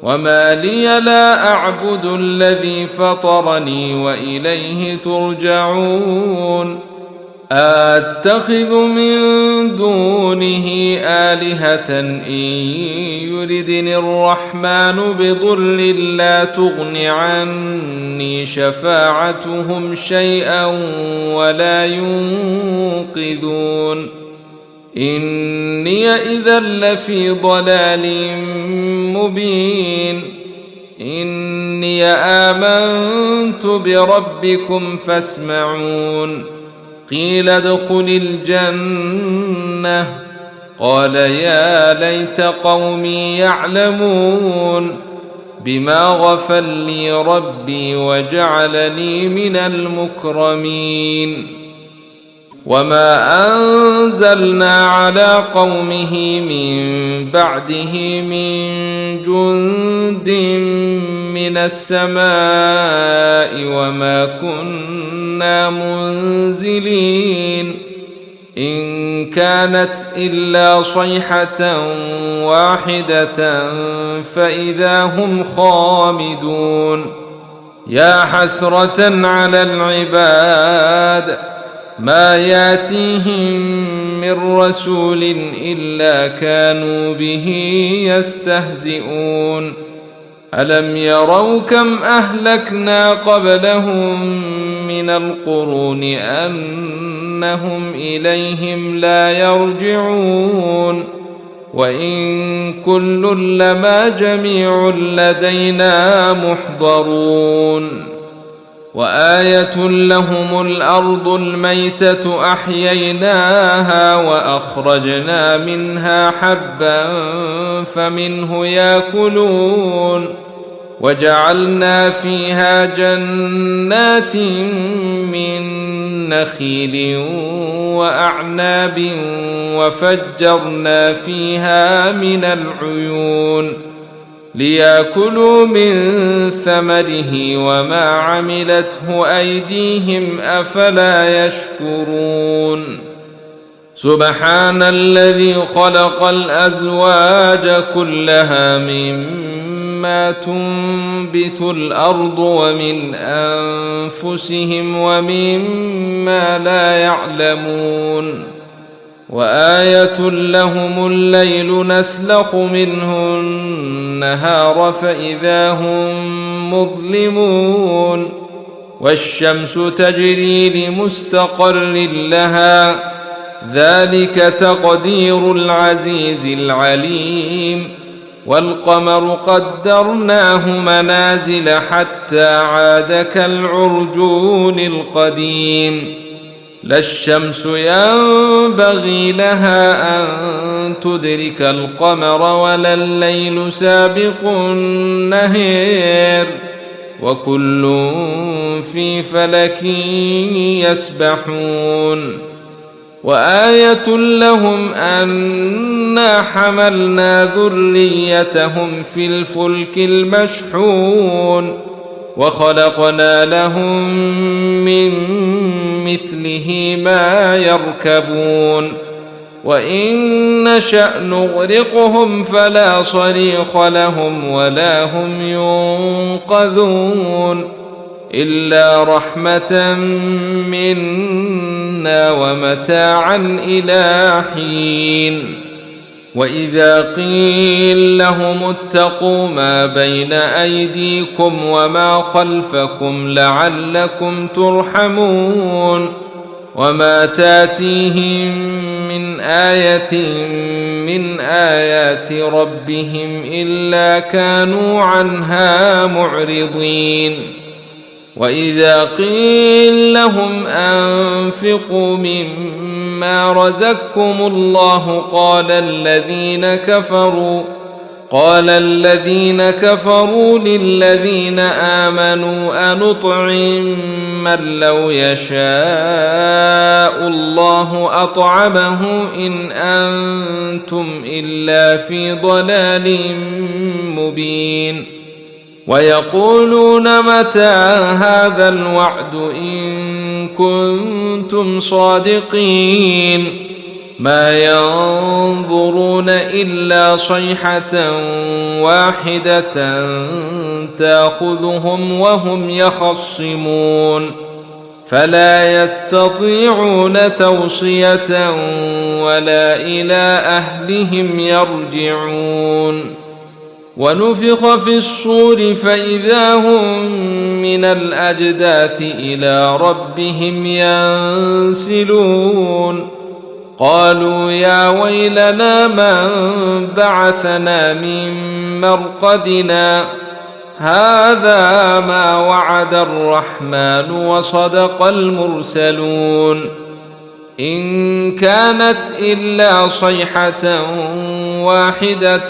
وما لي لا أعبد الذي فطرني وإليه ترجعون. أتخذ من دونه آلهة إن يردني الرحمن بضر لا تغن عني شفاعتهم شيئا ولا ينقذون. إني إذا لفي ضلال مبين. إني آمنت بربكم فاسمعون. قيل ادخل الجنة قال يا ليت قومي يعلمون بما غفر لي ربي وجعلني من المكرمين. وما أنزلنا على قومه من بعده من جند من السماء وما كنا منزلين. إن كانت إلا صيحة واحدة فإذا هم خامدون. يا حسرة على العباد ما ياتيهم من رسول إلا كانوا به يستهزئون. ألم يروا كم أهلكنا قبلهم من القرون أنهم إليهم لا يرجعون. وإن كل لما جميع لدينا محضرون. وآية لهم الأرض الميتة أحييناها وأخرجنا منها حبا فمنه يأكلون. وجعلنا فيها جنات من نخيل وأعناب وفجرنا فيها من العيون ليأكلوا من ثمره وما عملته أيديهم أفلا يشكرون. سبحان الذي خلق الأزواج كلها مما تنبت الأرض ومن أنفسهم ومما لا يعلمون. وآية لهم الليل نسلخ منه النهار فإذا هم مظلمون. والشمس تجري لمستقر لها ذلك تقدير العزيز العليم. والقمر قدرناه منازل حتى عاد كالعرجون القديم لا الشمس ينبغي لها أن تدرك القمر ولا الليل سابق النهار وكل في فلك يسبحون وآية لهم أنا حملنا ذريتهم في الفلك المشحون وخلقنا لهم من مثله ما يركبون وإن نشأ نغرقهم فلا صريخ لهم ولا هم ينقذون إلا رحمة منا ومتاعا إلى حين وإذا قيل لهم اتقوا ما بين أيديكم وما خلفكم لعلكم ترحمون وما تاتيهم من آية من آيات ربهم إلا كانوا عنها معرضين وإذا قيل لهم أنفقوا مما رزقكم الله قال الذين كفروا للذين آمنوا أنطعم من لو يشاء الله أطعمه إن أنتم إلا في ضلال مبين ويقولون متى هذا الوعد إن كنتم صادقين ما ينظرون إلا صيحة واحدة تأخذهم وهم يخصمون فلا يستطيعون توصية ولا إلى أهلهم يرجعون ونفخ في الصور فإذا هم من الأجداث إلى ربهم ينسلون قالوا يا ويلنا من بعثنا من مرقدنا هذا ما وعد الرحمن وصدق المرسلون إن كانت إلا صيحة واحدة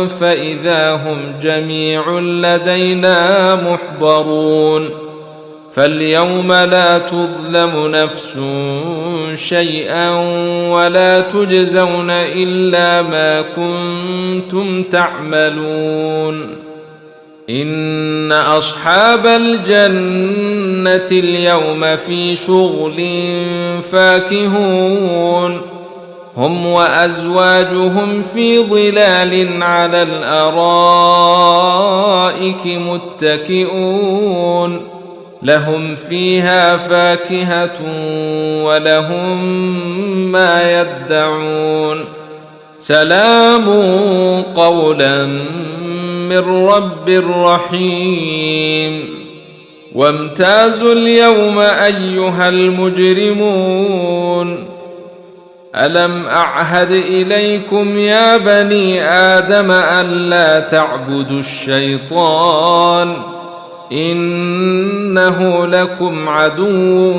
فإذا هم جميع لدينا محضرون فاليوم لا تظلم نفس شيئا ولا تجزون إلا ما كنتم تعملون إن أصحاب الجنة اليوم في شغل فاكهون هم وأزواجهم في ظلال على الأرائك متكئون لهم فيها فاكهة ولهم ما يدعون سلام قولا من رب رحيم وامتازوا اليوم أيها المجرمون ألم أعهد إليكم يا بني آدم ألا تعبدوا الشيطان إنه لكم عدو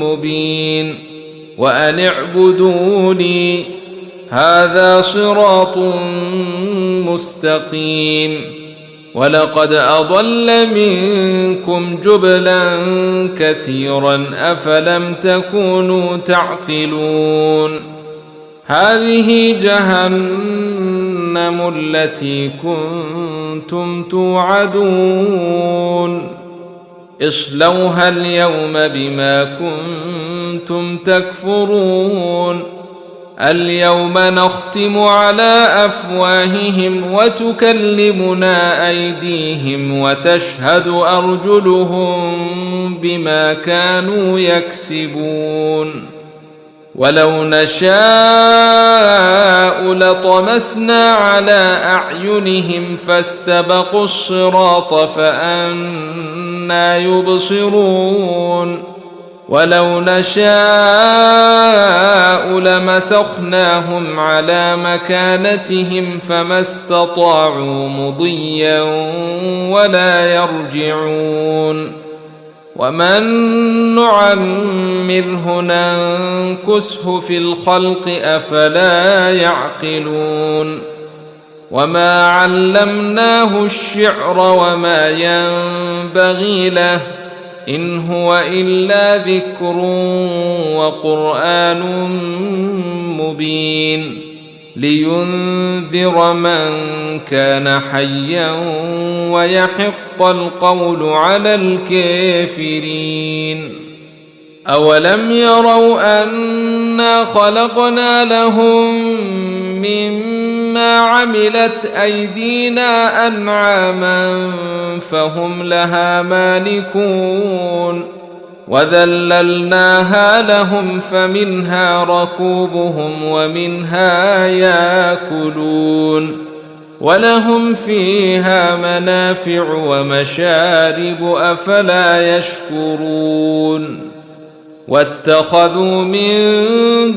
مبين وأن اعبدوني هذا صراط مستقيم ولقد أضل منكم جبلا كثيرا أفلم تكونوا تعقلون هذه جهنم التي كنتم توعدون اصلوها اليوم بما كنتم تكفرون اليوم نختم على أفواههم وتكلمنا أيديهم وتشهد أرجلهم بما كانوا يكسبون ولو نشاء لطمسنا على أعينهم فاستبقوا الصراط فأنى يبصرون ولو نشاء لمسخناهم على مكانتهم فما استطاعوا مضيا ولا يرجعون ومن نعمره ننكسه في الخلق أفلا يعقلون وما علمناه الشعر وما ينبغي له إن هو إلا ذكر وقرآن مبين لينذر من كان حيا ويحق القول على الكافرين أولم يروا أنا خلقنا لهم مما عملت أيدينا أنعاما فهم لها مالكون وذللناها لهم فمنها ركوبهم ومنها ياكلون ولهم فيها منافع ومشارب أفلا يشكرون واتخذوا من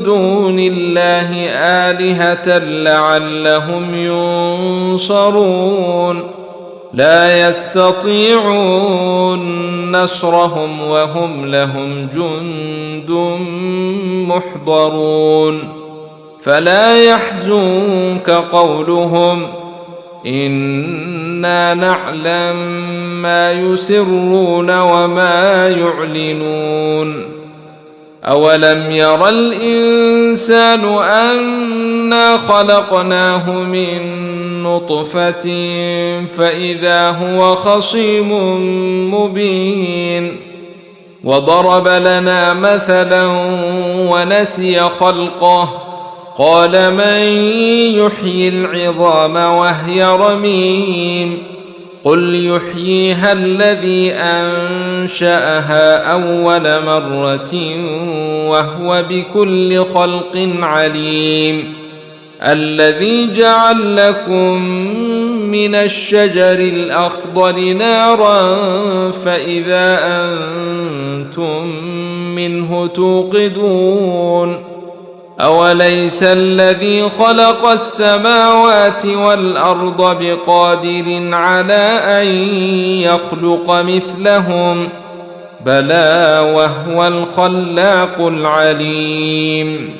دون الله آلهة لعلهم ينصرون لا يستطيعون نصرهم وهم لهم جند محضرون فلا يحزنك قولهم إنا نعلم ما يسرون وما يعلنون أولم ير الإنسان أنا خلقناه من نطفة فإذا هو خصيم مبين وضرب لنا مثلا ونسي خلقه قال من يحيي العظام وهي رميم قل يحييها الذي أنشأها أول مرة وهو بكل خلق عليم الذي جعل لكم من الشجر الأخضر نارا فإذا أنتم منه توقدون أوليس الذي خلق السماوات والأرض بقادر على أن يخلق مثلهم بلى وهو الخلاق العليم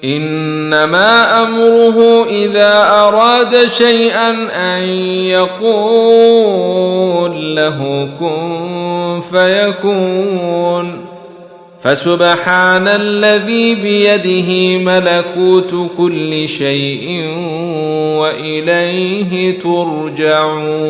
إنما أمره إذا أراد شيئا أن يقول له كن فيكون فسبحان الذي بيده ملكوت كل شيء وإليه ترجعون